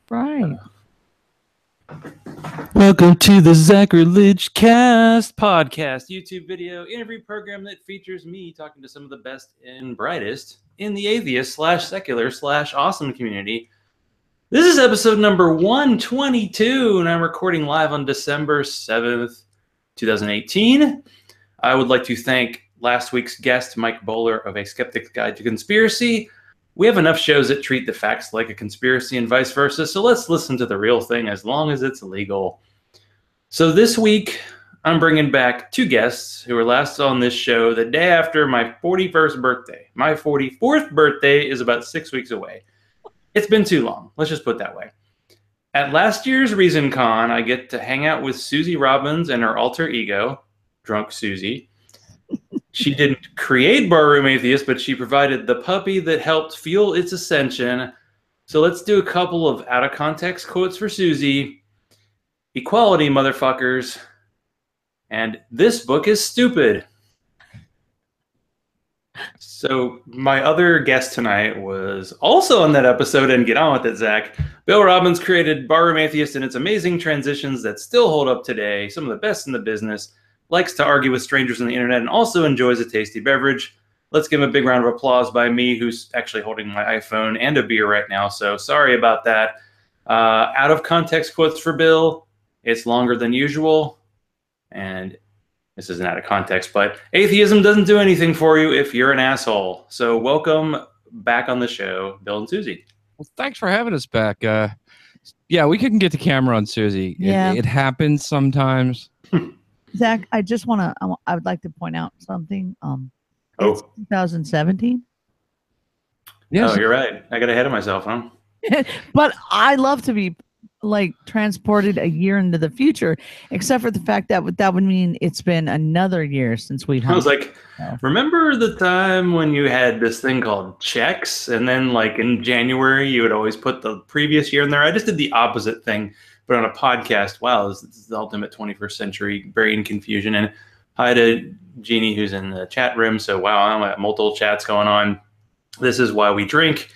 Right. Welcome to the Zachrilege podcast, YouTube video interview program that features me talking to some of the best and brightest in the atheist / secular / awesome community. This is episode number 122, and I'm recording live on December 7th, 2018. I would like to thank last week's guest, Mike Bowler of A Skeptic's Guide to Conspiracy. We have enough shows that treat the facts like a conspiracy and vice versa, so let's listen to the real thing as long as it's legal. So this week, I'm bringing back two guests who were last on this show the day after my 41st birthday. My 44th birthday is about 6 weeks away. It's been too long. Let's just put it that way. At last year's ReasonCon, I get to hang out with Susie Robbins and her alter ego, Drunk Suzy. She didn't create Barroom Atheist, but she provided the puppy that helped fuel its ascension. So let's do a couple of out-of-context quotes for Susie. Equality, motherfuckers. And this book is stupid. So my other guest tonight was also on that episode, and get on with it, Zach. Bill Robbins created Barroom Atheist and its amazing transitions that still hold up today. Some of the best in the business. Likes to argue with strangers on the internet, and also enjoys a tasty beverage. Let's give him a big round of applause by me, who's actually holding my iPhone and a beer right now, so sorry about that. Out of context quotes for Bill. It's longer than usual, and this isn't out of context, but atheism doesn't do anything for you if you're an asshole. So welcome back on the show, Bill and Susie. Well, thanks for having us back. Yeah, we couldn't get the camera on Susie. Yeah. It happens sometimes. Zach, I would like to point out something. It's 2017. Yes. Oh, you're right. I got ahead of myself, huh? But I love to be like transported a year into the future, except for the fact that would mean it's been another year since we hung. I was like, remember the time when you had this thing called checks, and then like in January you would always put the previous year in there? I just did the opposite thing, but on a podcast. Wow, this is the ultimate 21st century brain confusion. And hi to Jeannie, who's in the chat room. So wow, I'm at multiple chats going on. This is why we drink.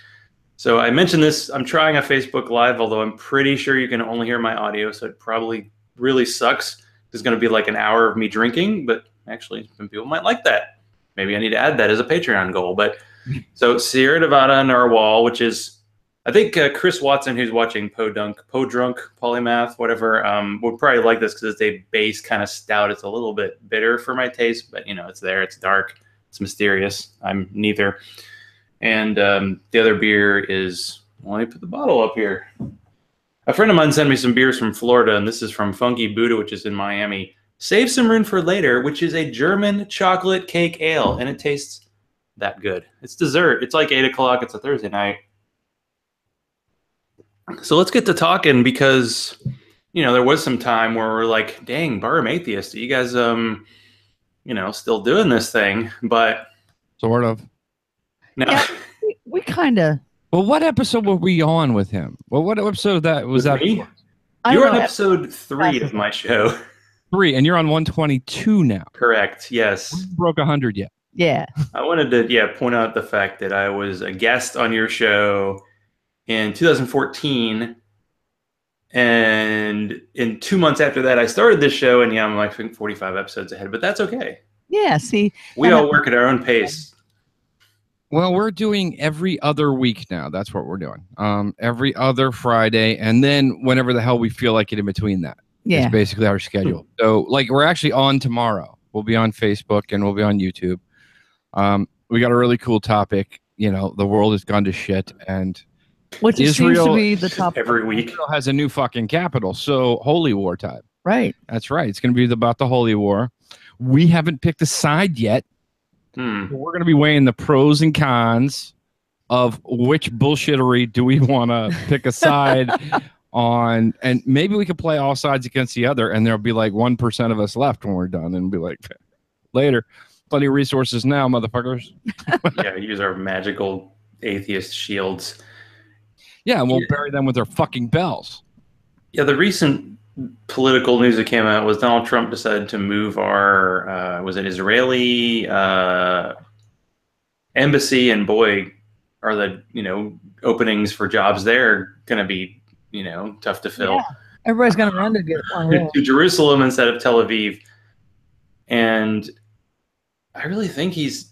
So I mentioned this, I'm trying a Facebook Live, although I'm pretty sure you can only hear my audio, so it probably really sucks. There's going to be like an hour of me drinking, but actually some people might like that. Maybe I need to add that as a Patreon goal. But so Sierra Nevada Narwhal, which is, I think Chris Watson, who's watching Podrunk, Polymath, whatever, would probably like this because it's a base kind of stout. It's a little bit bitter for my taste, but you know, it's there, it's dark, it's mysterious. I'm neither. And the other beer is, well, let me put the bottle up here. A friend of mine sent me some beers from Florida, and this is from Funky Buddha, which is in Miami. Save some room for later, which is a German chocolate cake ale, and it tastes that good. It's dessert. It's like 8 o'clock. It's a Thursday night. So let's get to talking because, you know, there was some time where we're like, dang, Barroom Atheist, you guys, you know, still doing this thing, but Sort of. no. Yeah, we kind of. Well, what episode were we on with him? Well, what episode that was that? Me? You're on episode 3 of my show. 3, and you're on 122 now. Correct. Yes. We broke 100 yet. Yeah. I wanted to, point out the fact that I was a guest on your show in 2014, and in 2 months after that, I started this show, and I'm like 45 episodes ahead, but that's okay. Yeah. See, we all work at our own pace. Well, we're doing every other week now. That's what we're doing. Every other Friday, and then whenever the hell we feel like it in between that. Yeah. It's basically our schedule. So, like, we're actually on tomorrow. We'll be on Facebook and we'll be on YouTube. We got a really cool topic. You know, the world has gone to shit, and which Israel seems to be the top every week. Israel has a new fucking capital. So, holy war time. Right. That's right. It's going to be about the holy war. We haven't picked a side yet. So we're going to be weighing the pros and cons of which bullshittery do we want to pick a side on, and maybe we could play all sides against the other, and there'll be like 1% of us left when we're done, and be like, later, plenty of resources now, motherfuckers. Yeah, use our magical atheist shields. Yeah, and we'll bury them with their fucking bells. Yeah, the recent political news that came out was Donald Trump decided to move our, was it Israeli embassy, and boy, are the, openings for jobs there going to be tough to fill. Yeah. Everybody's going to run to get one. To Jerusalem instead of Tel Aviv. And I really think he's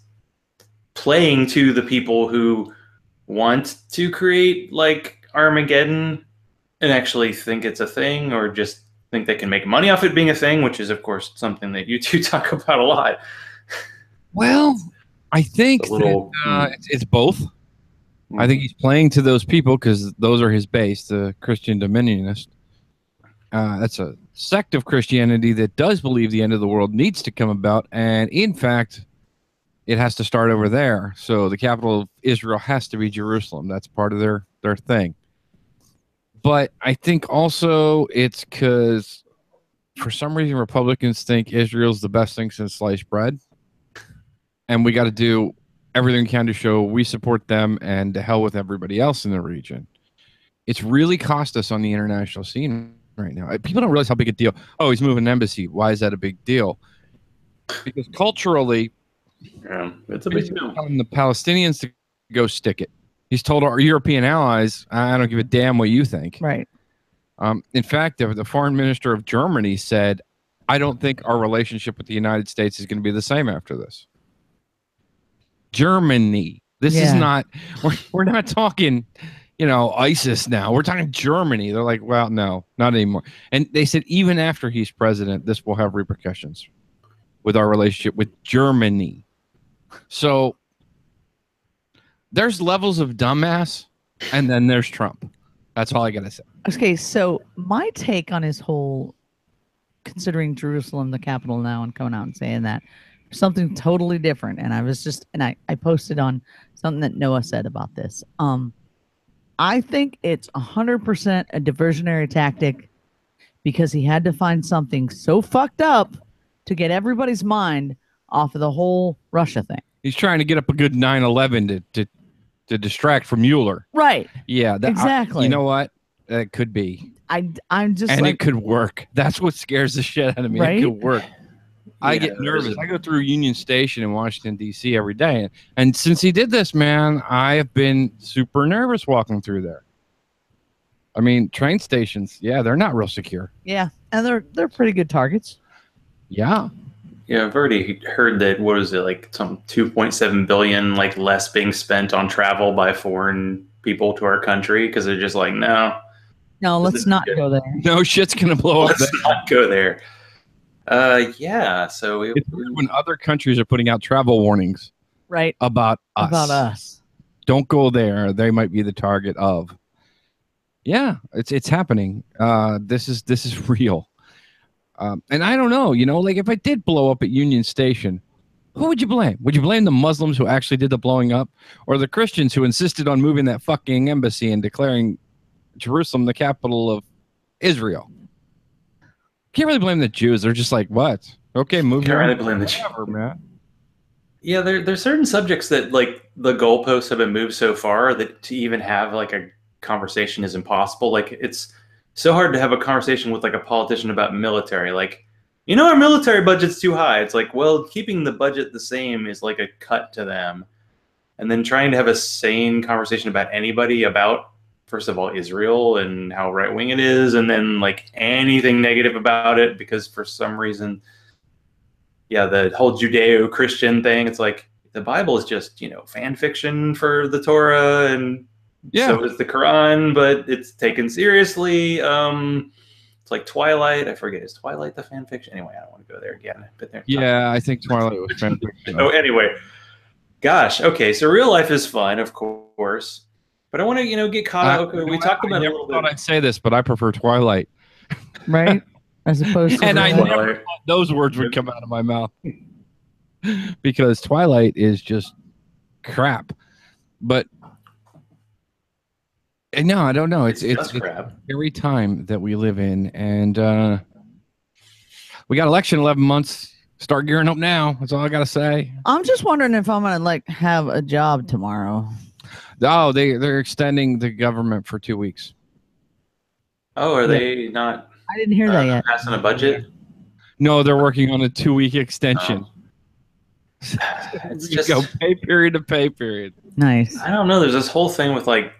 playing to the people who want to create like Armageddon and actually think it's a thing, or just think they can make money off it being a thing, which is, of course, something that you two talk about a lot. Well, I think it's both. I think he's playing to those people because those are his base, the Christian Dominionists. That's a sect of Christianity that does believe the end of the world needs to come about. And in fact, it has to start over there. So the capital of Israel has to be Jerusalem. That's part of their thing. But I think also it's because for some reason Republicans think Israel's the best thing since sliced bread. And we got to do everything we can to show we support them and to hell with everybody else in the region. It's really cost us on the international scene right now. People don't realize how big a deal. Oh, he's moving an embassy. Why is that a big deal? Because culturally, it's a big deal. Telling the Palestinians to go stick it. He's told our European allies, I don't give a damn what you think. Right. In fact, the foreign minister of Germany said, I don't think our relationship with the United States is going to be the same after this. Germany. This is not, we're not talking, ISIS now. We're talking Germany. They're like, well, no, not anymore. And they said, even after he's president, this will have repercussions with our relationship with Germany. So there's levels of dumbass, and then there's Trump. That's all I got to say. Okay, so my take on his whole considering Jerusalem the capital now and coming out and saying that something totally different. And I posted on something that Noah said about this. I think it's 100% a diversionary tactic because he had to find something so fucked up to get everybody's mind off of the whole Russia thing. He's trying to get up a good 9/11 to distract from Mueller. Right. Yeah. Exactly. You know what? That could be. I'm just and it could work. That's what scares the shit out of me. Right? It could work. I get nervous. I go through Union Station in Washington, D.C. every day. And since he did this, man, I have been super nervous walking through there. I mean, train stations, they're not real secure. Yeah, and they're pretty good targets. Yeah. Yeah, I've already heard that, what is it, like some 2.7 billion like less being spent on travel by foreign people to our country because they're just like, no, let's not go there. No shit's going to blow up. Let's not go there. So it's weird when other countries are putting out travel warnings, right, about us. Don't go there. They might be the target of. Yeah, it's happening. This is real. And I don't know, like if I did blow up at Union Station, who would you blame? Would you blame the Muslims who actually did the blowing up, or the Christians who insisted on moving that fucking embassy and declaring Jerusalem the capital of Israel? Can't really blame the Jews. They're just like, what? Okay, move. Can't really blame the Jews, man. Yeah, there's certain subjects that like the goalposts have been moved so far that to even have like a conversation is impossible. Like it's so hard to have a conversation with like a politician about military. Like, our military budget's too high. It's like, well, keeping the budget the same is like a cut to them. And then trying to have a sane conversation about anybody about, first of all, Israel and how right-wing it is, and then like anything negative about it, because for some reason, the whole Judeo-Christian thing, it's like the Bible is just, fan fiction for the Torah, and so is the Quran, but it's taken seriously. It's like Twilight. I forget, is Twilight the fan fiction? Anyway, I don't want to go there again. I think Twilight was fan fiction. Oh, anyway. Gosh, okay, so real life is fun, of course. But I want to, get caught up. We talked about it a little bit. I thought I'd say this, but I prefer Twilight. Right? As opposed to... And I never thought those words would come out of my mouth. Because Twilight is just crap. But... No, I don't know. It's crap. Every time that we live in. And we got election 11 months. Start gearing up now. That's all I got to say. I'm just wondering if I'm going to, have a job tomorrow. Oh, they're extending the government for 2 weeks. Oh, are they not? I didn't hear that yet. Passing a budget? No, they're working on a 2-week extension. It's just go pay period to pay period. Nice. I don't know. There's this whole thing with like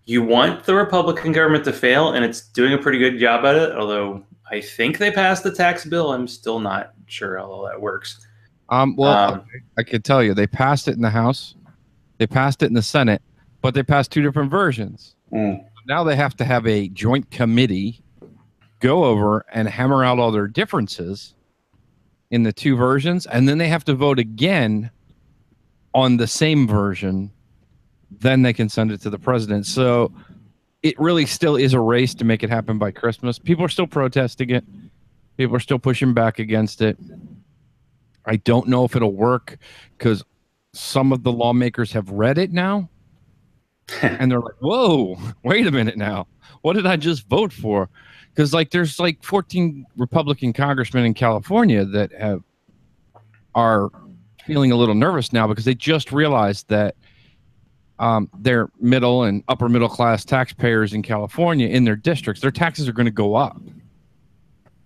you want the Republican government to fail, and it's doing a pretty good job at it. Although I think they passed the tax bill, I'm still not sure how all that works. Well, I could tell you, they passed it in the House, they passed it in the Senate, but they passed two different versions. Now they have to have a joint committee go over and hammer out all their differences in the two versions, and then they have to vote again on the same version. Then they can send it to the president. So it really still is a race to make it happen by Christmas. People are still protesting it. People are still pushing back against it. I don't know if it'll work because some of the lawmakers have read it now. And they're like, whoa, wait a minute now. What did I just vote for? Because there's 14 Republican congressmen in California that are feeling a little nervous now because they just realized that their middle and upper middle class taxpayers in California in their districts, their taxes are going to go up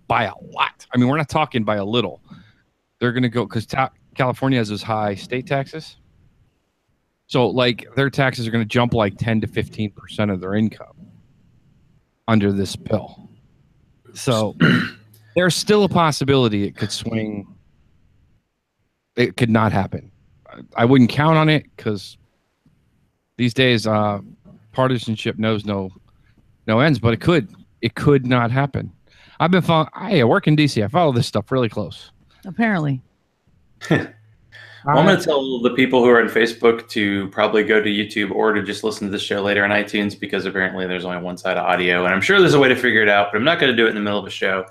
by a lot. I mean, we're not talking by a little. They're going to go because California has those high state taxes. So their taxes are going to jump 10 to 15% of their income under this bill. So there's still a possibility it could swing. It could not happen. I wouldn't count on it because these days partisanship knows no ends, but it could not happen. I've been following. I work in DC. I follow this stuff really close. Apparently. Well, I'm going to tell the people who are on Facebook to probably go to YouTube or to just listen to this show later on iTunes because apparently there's only one side of audio. And I'm sure there's a way to figure it out, but I'm not going to do it in the middle of a show.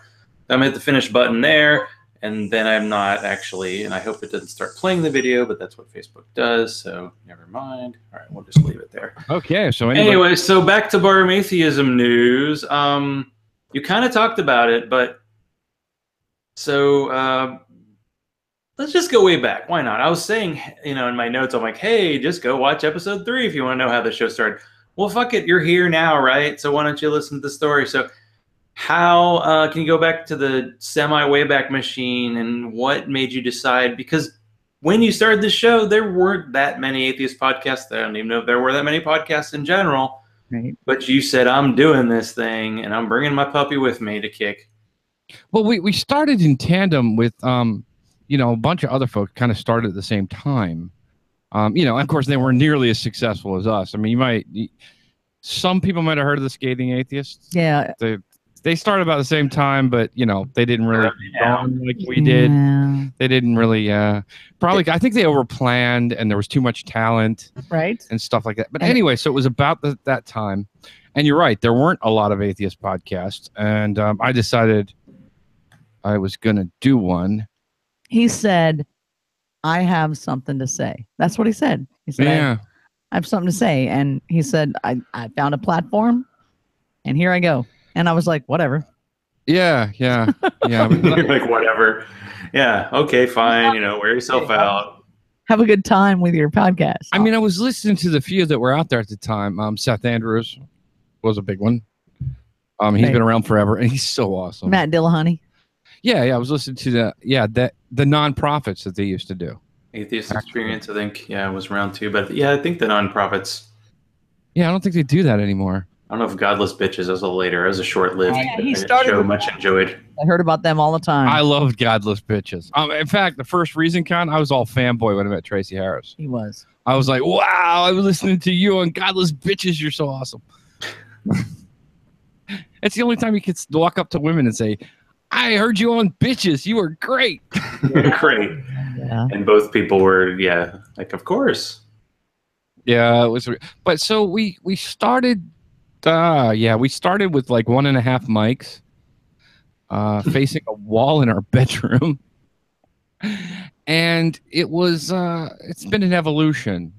I'm going to hit the finish button there, and then I'm not actually, and I hope it doesn't start playing the video, but that's what Facebook does, so never mind. All right, we'll just leave it there. Okay, so anyway, so back to Bar Atheism news. You kind of talked about it, but so let's just go way back. Why not? I was saying, in my notes, I'm like, hey, just go watch episode 3 if you want to know how the show started. Well, fuck it. You're here now, right? So why don't you listen to the story? So how can you go back to the semi-Wayback Machine and what made you decide? Because when you started the show, there weren't that many atheist podcasts. I don't even know if there were that many podcasts in general. Right. But you said, I'm doing this thing, and I'm bringing my puppy with me to kick. Well, we started in tandem with a bunch of other folks kind of started at the same time. Of course, they weren't nearly as successful as us. I mean, some people might have heard of the Scathing Atheists. Yeah. They started about the same time, but, they didn't really like we did. Yeah. They didn't really, probably, I think they overplanned and there was too much talent. Right. And stuff like that. But anyway, so it was about that time. And you're right, there weren't a lot of atheist podcasts. And I decided I was going to do one. He said, I have something to say. That's what he said. He said, yeah. I have something to say. And he said, I found a platform and here I go. And I was like, whatever. Yeah. You're like, whatever. Yeah. Okay, fine. Wear yourself out. Have a good time with your podcast. I mean, I was listening to the few that were out there at the time. Seth Andrews was a big one. He's been around forever and he's so awesome. Matt Dillahunty. Yeah. I was listening to the nonprofits that they used to do. Atheist Experience, I think, was around too. But I think the nonprofits. Yeah, I don't think they do that anymore. I don't know if Godless Bitches was a little later. It was a short-lived show, much enjoyed. I heard about them all the time. I loved Godless Bitches. In fact, the first Reason Con, I was all fanboy when I met Tracy Harris. He was. I was like, wow, I was listening to you on Godless Bitches. You're so awesome. It's the only time you can walk up to women and say, I heard you on Bitches. You were great. Great. Yeah. And both people were, like, of course. Yeah, it was. But so we started. We started with like 1.5 mics, facing a wall in our bedroom, and it was. It's been an evolution.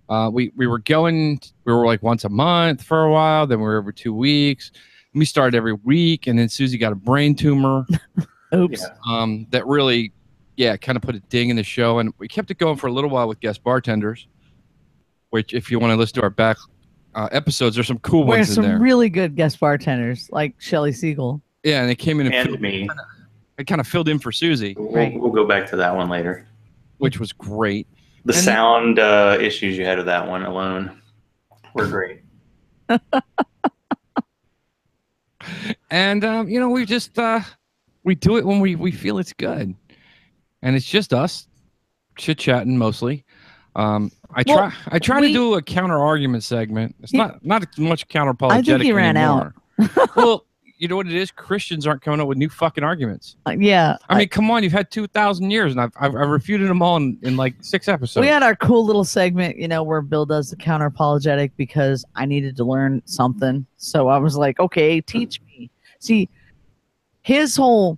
We were like once a month for a while. Then we were every 2 weeks. We started every week, and then Susie got a brain tumor. Oops. That really, kind of put a ding in the show, and we kept it going for a little while with guest bartenders. Which, if you want to listen to our back episodes, there's some cool ones in there. There's some really good guest bartenders, like Shelley Siegel. Yeah, and they came in and me. It kind of filled in for Susie. We'll go back to that one later. Which was great. The sound issues you had with that one alone were great. And we just we do it when we feel it's good, and it's just us chit chatting mostly. I try to do a counter argument segment. It's not much counter apologetic. I think he ran out. Well, you know what it is? Christians aren't coming up with new fucking arguments. Yeah. I mean, come on, you've had 2,000 years, and I've refuted them all in like 6 episodes. We had our cool little segment, where Bill does the counter apologetic because I needed to learn something. So I was like, okay, teach me. See, his whole,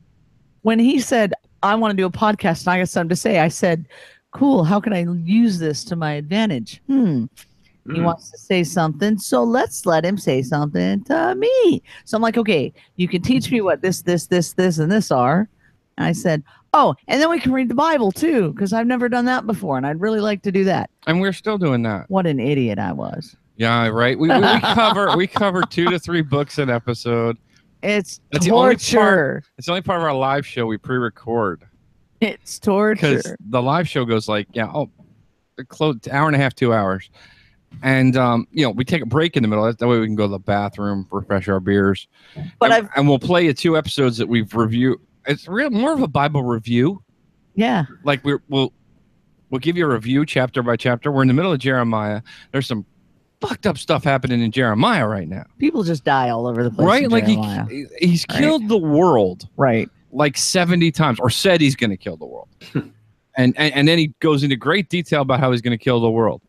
when he said, I want to do a podcast and I got something to say, I said, cool, how can I use this to my advantage? He wants to say something, so let's let him say something to me. So I'm like, okay, you can teach me what this, and this are. And I said, oh, and then we can read the Bible too, because I've never done that before, and I'd really like to do that. And we're still doing that. What an idiot I was. Yeah, right. We cover 2 to 3 books an episode. It's torture. It's the only part of our live show we pre-record. It's torture. Because the live show goes like, close hour and a half, 2 hours. And we take a break in the middle. That way we can go to the bathroom, refresh our beers. But and we'll play you 2 episodes that we've reviewed. It's more of a Bible review. Yeah. Like we'll give you a review chapter by chapter. We're in the middle of Jeremiah. There's some fucked up stuff happening in Jeremiah right now. People just die all over the place. Right? Like he's killed the world. Right. Like 70 times, or said he's going to kill the world. and then he goes into great detail about how he's going to kill the world.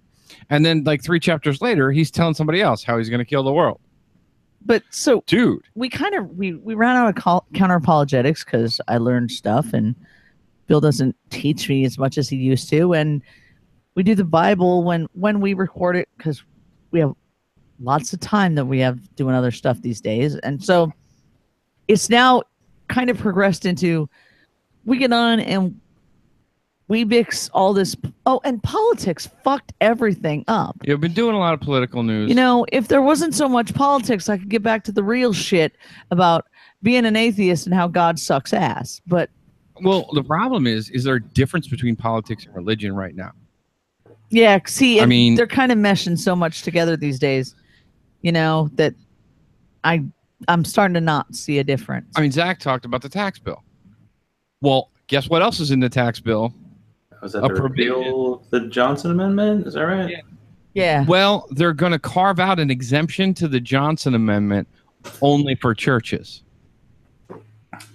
And then like 3 chapters later, he's telling somebody else how he's going to kill the world. But so, dude, we ran out of counter apologetics because I learned stuff, and Bill doesn't teach me as much as he used to. And we do the Bible when we record it because we have lots of time that we have doing other stuff these days. And so it's now kind of progressed into, we get on and we mix all this. Oh, and politics fucked everything up. You've been doing a lot of political news. If there wasn't so much politics, I could get back to the real shit about being an atheist and how God sucks ass. But well, the problem is there a difference between politics and religion right now? Yeah, see, I mean, they're kind of meshing so much together these days, that I'm starting to not see a difference. I mean, Zach talked about the tax bill. Well, guess what else is in the tax bill? Was that the repeal of the Johnson Amendment? Is that right? Yeah. Well, they're going to carve out an exemption to the Johnson Amendment only for churches.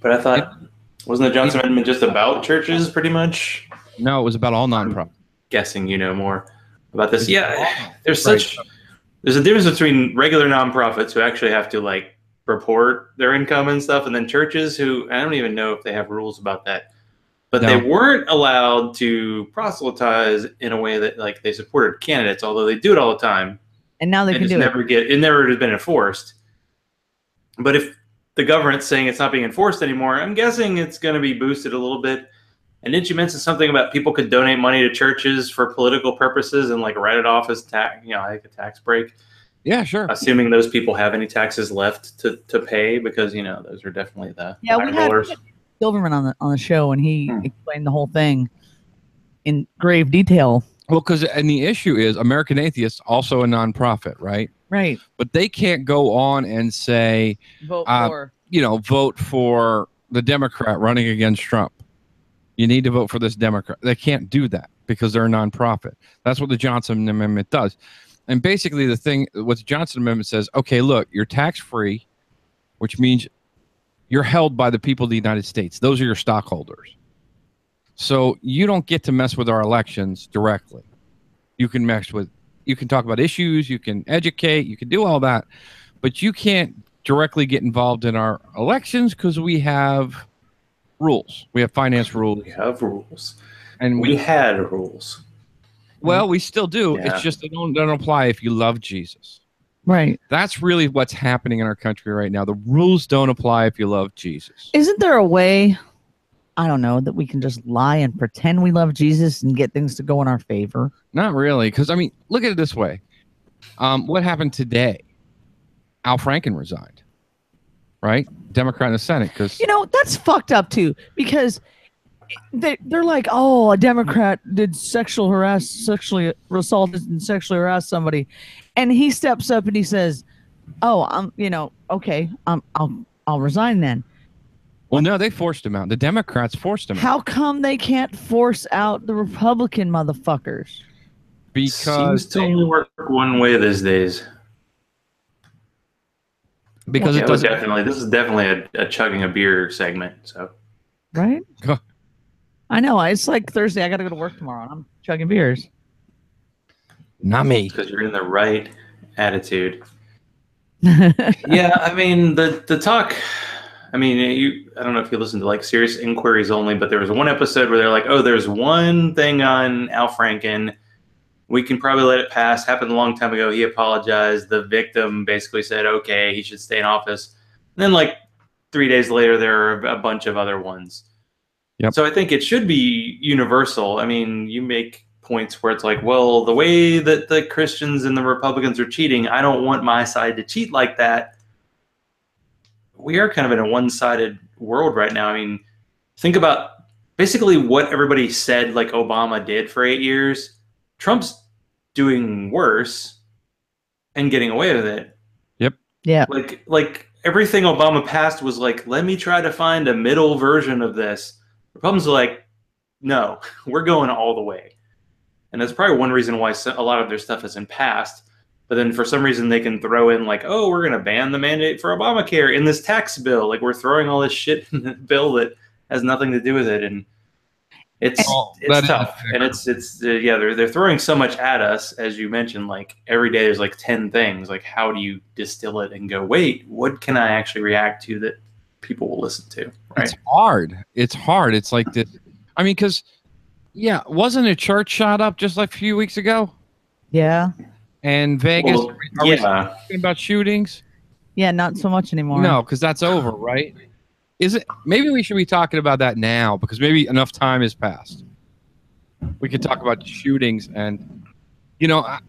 But I thought, wasn't the Johnson Amendment just about churches, pretty much? No, it was about all nonprofits. Guessing you know more about this. Yeah, there's a difference between regular nonprofits who actually have to like report their income and stuff, and then churches who, I don't even know if they have rules about that. But they weren't allowed to proselytize in a way that like they supported candidates, although they do it all the time. And now they can do it. It never has been enforced. But if the government's saying it's not being enforced anymore, I'm guessing it's going to be boosted a little bit. And didn't you mention something about people could donate money to churches for political purposes and like write it off as tax, like a tax break? Yeah, sure. Assuming those people have any taxes left to pay, because those are definitely the we had Silverman on the show, and he explained the whole thing in grave detail. Well, and the issue is American Atheists, also a nonprofit, right? Right. But they can't go on and say, vote for the Democrat running against Trump. You need to vote for this Democrat. They can't do that because they're a nonprofit. That's what the Johnson Amendment does. And basically what the Johnson Amendment says, okay, look, you're tax-free, which means you're held by the people of the United States. Those are your stockholders. So you don't get to mess with our elections directly. You can talk about issues, you can educate, you can do all that, but you can't directly get involved in our elections because we have rules. We have finance rules. We have rules. And we had rules. Well, we still do. Yeah. It's just they don't apply if you love Jesus. Right. That's really what's happening in our country right now. The rules don't apply if you love Jesus. Isn't there a way, I don't know, that we can just lie and pretend we love Jesus and get things to go in our favor? Not really. Because, I mean, look at it this way. What happened today? Al Franken resigned. Right? Democrat in the Senate. Because that's fucked up, too. Because they're like, oh, a Democrat did sexually assaulted and sexually harassed somebody. And he steps up and he says, oh, okay, I'll resign then. Well, no, they forced him out. The Democrats forced him out. How come they can't force out the Republican motherfuckers? Because seems to only work one way these days. Because Yeah, it doesn't. definitely. This is definitely a chugging a beer segment. So, right? I know. It's like Thursday. I got to go to work tomorrow, and I'm chugging beers. Not me. Because you're in the right attitude. Yeah, I mean the talk. I mean, I don't know if you listen to like Serious Inquiries Only, but there was one episode where they're like, "Oh, there's one thing on Al Franken. We can probably let it pass. Happened a long time ago. He apologized. The victim basically said, okay, he should stay in office." And then like 3 days later, there are a bunch of other ones. Yep. So I think it should be universal. I mean, you make points where it's like, well, the way that the Christians and the Republicans are cheating, I don't want my side to cheat like that. We are kind of in a one-sided world right now. I mean, think about basically what everybody said like Obama did for 8 years. Trump's doing worse and getting away with it. Yep. Yeah. Like everything Obama passed was like, let me try to find a middle version of this. Republicans are like, no, we're going all the way. And that's probably one reason why a lot of their stuff hasn't passed. But then for some reason they can throw in like, oh, we're going to ban the mandate for Obamacare in this tax bill. Like we're throwing all this shit in the bill that has nothing to do with it. And it's tough. And they're throwing so much at us, as you mentioned, like every day there's like 10 things. Like how do you distill it and go, wait, what can I actually react to that people will listen to? Right? It's hard. It's like this. I mean, because yeah, wasn't a church shot up just like a few weeks ago? Yeah. And Vegas, Well, are we talking about shootings? Yeah, not so much anymore. No, because that's over, right? Is it? Maybe we should be talking about that now because maybe enough time has passed. We could talk about shootings, and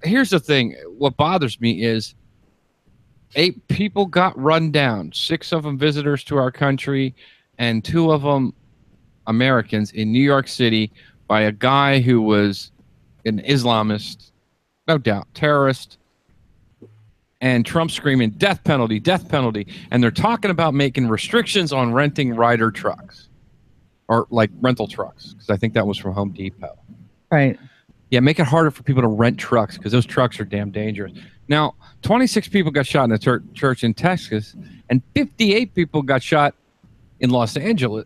here's the thing. What bothers me is 8 people got run down. 6 of them visitors to our country, and 2 of them Americans in New York City by a guy who was an Islamist, no doubt, terrorist. And Trump screaming death penalty, and they're talking about making restrictions on renting Ryder trucks or like rental trucks because I think that was from Home Depot. Right. Yeah, make it harder for people to rent trucks because those trucks are damn dangerous. Now, 26 people got shot in a church in Texas, and 58 people got shot in Las Vegas.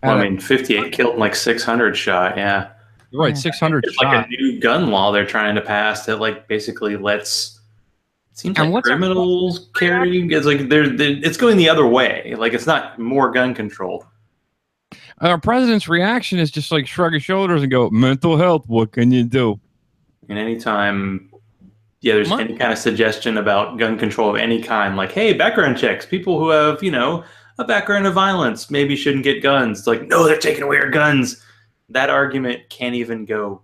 Well, I mean, 58 killed and like 600 shot. Yeah. Right, 600 it's shot. like a new gun law they're trying to pass that like basically lets seems like criminals carry. It's like it's going the other way. Like it's not more gun control. Our president's reaction is just like shrug his shoulders and go, mental health, what can you do? And anytime there's any kind of suggestion about gun control of any kind, like, hey, background checks, people who have, a background of violence maybe shouldn't get guns. It's like, no, they're taking away our guns. That argument can't even go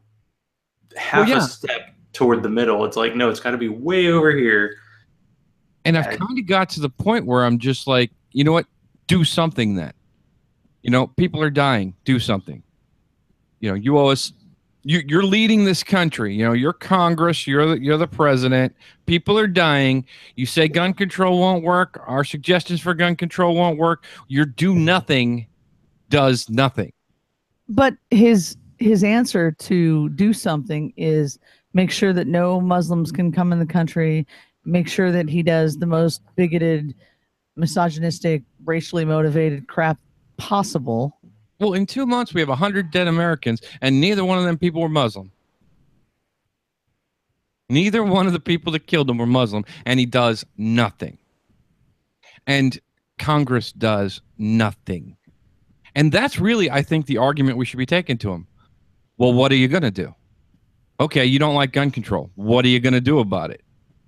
half a step toward the middle. It's like, no, it's got to be way over here. And I've kind of got to the point where I'm just like, you know what? Do something then. People are dying. Do something. You owe us. You're leading this country. You're Congress. You're the president. People are dying. You say gun control won't work. Our suggestions for gun control won't work. Your do nothing does nothing. But his answer to do something is make sure that no Muslims can come in the country, make sure that he does the most bigoted, misogynistic, racially motivated crap possible. Well, in 2 months, we have 100 dead Americans, and neither one of them people were Muslim. Neither one of the people that killed them were Muslim, and he does nothing. And Congress does nothing. And that's really, I think, the argument we should be taking to him. Well, what are you going to do? Okay, you don't like gun control. What are you going to do about it?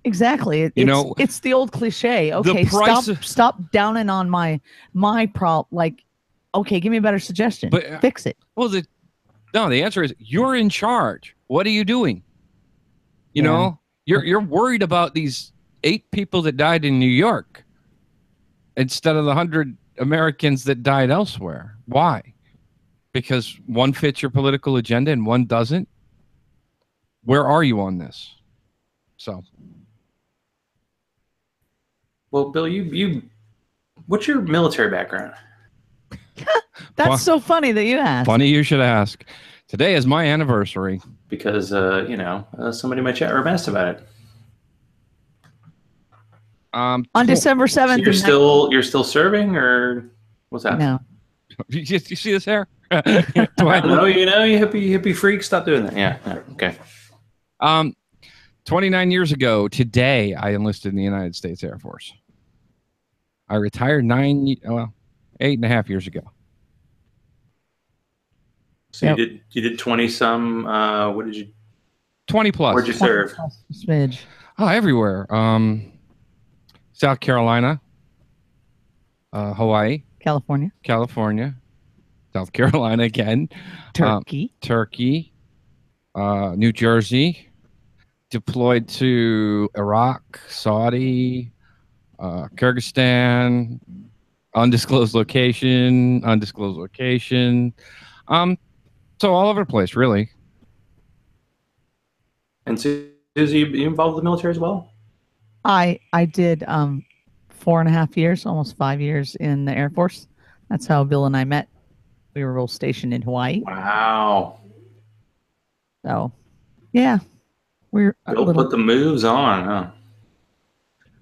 Exactly. It's the old cliche. Okay, stop downing on my problem. Like, okay, give me a better suggestion. But, fix it. Well, the answer is you're in charge. What are you doing? You're worried about these 8 people that died in New York instead of the 100 Americans that died elsewhere. Why? Because one fits your political agenda and one doesn't? Where are you on this? So Well, Bill, you what's your military background? That's so funny that you asked. Funny you should ask. Today is my anniversary. Because somebody in my chat room asked about it. On December 7th. So you're still serving, or what's that? No. You see this hair? No, you hippie freak, stop doing that. Yeah. Okay. 29 years ago today, I enlisted in the United States Air Force. I retired 8.5 years ago. So you did 20 some. What did you? 20 plus. Where'd you serve? Smidge. Oh, everywhere. South Carolina, Hawaii, California, South Carolina again, Turkey, New Jersey. Deployed to Iraq, Saudi, Kyrgyzstan, undisclosed location. So all over the place, really. And Suzy, you involved with the military as well? I did 4.5 years, almost 5 years in the Air Force. That's how Bill and I met. We were both stationed in Hawaii. Wow. So, yeah. We're Bill put the moves on, huh?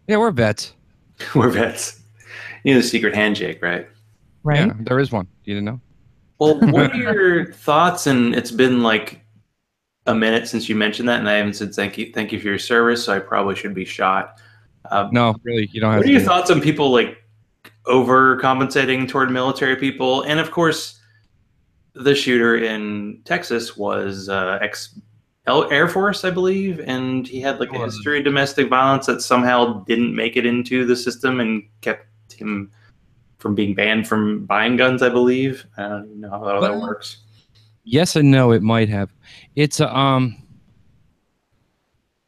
Yeah, we're vets. We're vets. You know the secret handshake, right? Right. Yeah, there is one. You didn't know? Well, what are your thoughts? And it's been like a minute since you mentioned that, and I haven't said thank you for your service, so I probably should be shot. No, really, you don't have what to. What are your thoughts on people like overcompensating toward military people? And of course, the shooter in Texas was Air Force, I believe, and he had like a history of domestic violence that somehow didn't make it into the system and kept him from being banned from buying guns, I believe. I don't even know how that works. Yes and no, it might have. It's a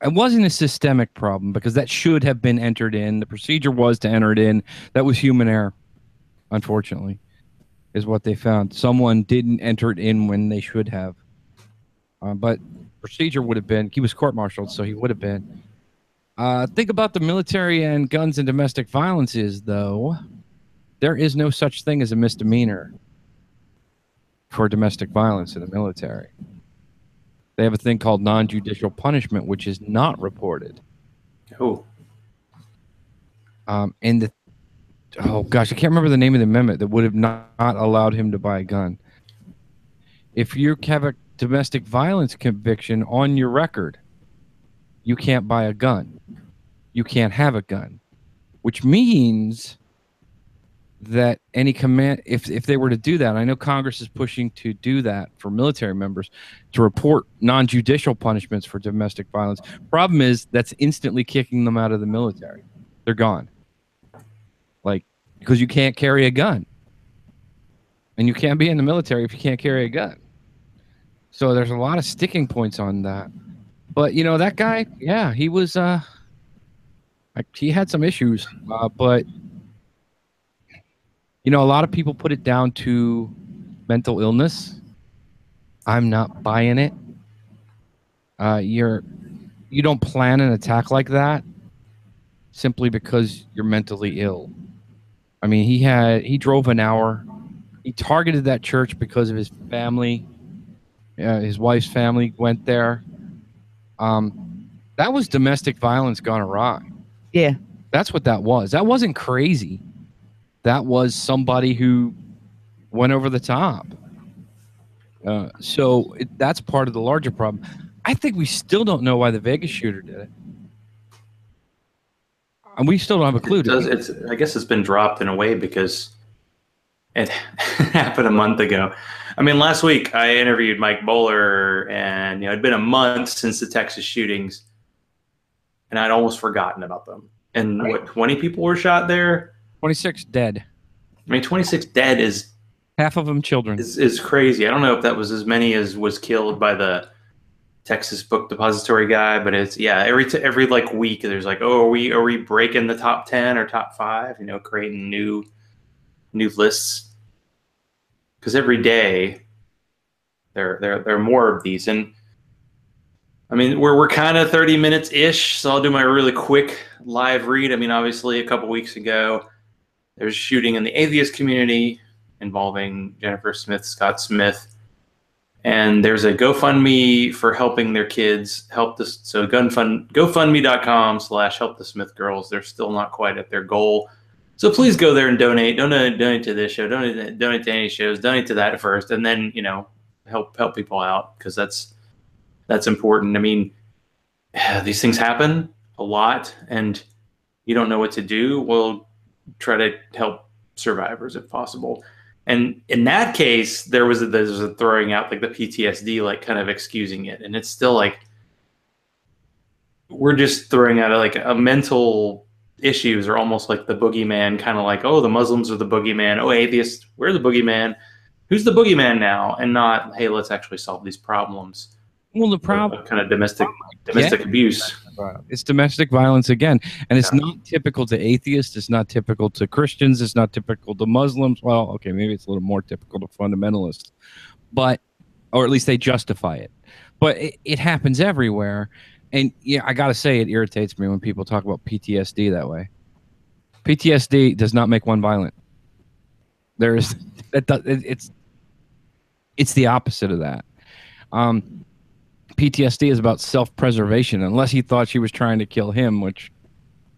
it wasn't a systemic problem because that should have been entered in. The procedure was to enter it in. That was human error, unfortunately, is what they found. Someone didn't enter it in when they should have. But procedure would have been, he was court-martialed, so he would have been. Think about the military and guns and domestic violence is, though. There is no such thing as a misdemeanor for domestic violence in the military. They have a thing called non-judicial punishment, which is not reported. Oh. Oh gosh, I can't remember the name of the amendment that would have not allowed him to buy a gun. If you have a domestic violence conviction on your record, you can't buy a gun. You can't have a gun, which means that any command, if they were to do that, I know Congress is pushing to do that for military members to report non-judicial punishments for domestic violence. Problem is that's instantly kicking them out of the military. They're gone. Like, because you can't carry a gun. And you can't be in the military if you can't carry a gun. So there's a lot of sticking points on that. But, you know, that guy, yeah, he was, he had some issues. But, you know, a lot of people put it down to mental illness. I'm not buying it. You don't plan an attack like that simply because you're mentally ill. I mean, he drove an hour. He targeted that church because of his family. His wife's family went there. That was domestic violence gone awry. Yeah. That's what that was. That wasn't crazy. That was somebody who went over the top. So that's part of the larger problem. I think we still don't know why the Vegas shooter did it. And we still don't have a clue. I guess it's been dropped in a way because it happened a month ago. I mean, last week I interviewed Mike Bowler, and it'd been a month since the Texas shootings, and I'd almost forgotten about them. And what, 20 people were shot there? 26 dead. I mean, 26 dead is half of them children. Is crazy. I don't know if that was as many as was killed by the Texas Book Depository guy, but it's every like week there's like, oh, are we breaking the top 10 or top 5? Creating new lists, because every day there are more of these. And I mean, we're kind of 30 minutes ish, so I'll do my really quick live read. I mean, obviously, a couple weeks ago, there was a shooting in the atheist community involving Jennifer Smith, Scott Smith, and there's a GoFundMe for helping their kids. So GoFundMe.com/help the Smith girls. They're still not quite at their goal. So please go there and donate. Donate to this show. Donate to any shows. Donate to that first, and then help people out, because that's important. I mean, these things happen a lot, and you don't know what to do. Well, try to help survivors if possible. And in that case, there's a throwing out like the PTSD, like kind of excusing it, and it's still like we're just throwing out like a mental issues are almost like the boogeyman, kind of like, oh, the Muslims are the boogeyman. Oh, atheists, we're the boogeyman. Who's the boogeyman now? And not, hey, let's actually solve these problems. Well, the problem kind of domestic abuse. It's domestic violence again, and it's not typical to atheists. It's not typical to Christians. It's not typical to Muslims. Well, okay, maybe it's a little more typical to fundamentalists, or at least they justify it. But it happens everywhere, and yeah, I gotta say, it irritates me when people talk about PTSD that way. PTSD does not make one violent. It's the opposite of that. PTSD is about self-preservation, unless he thought she was trying to kill him, which,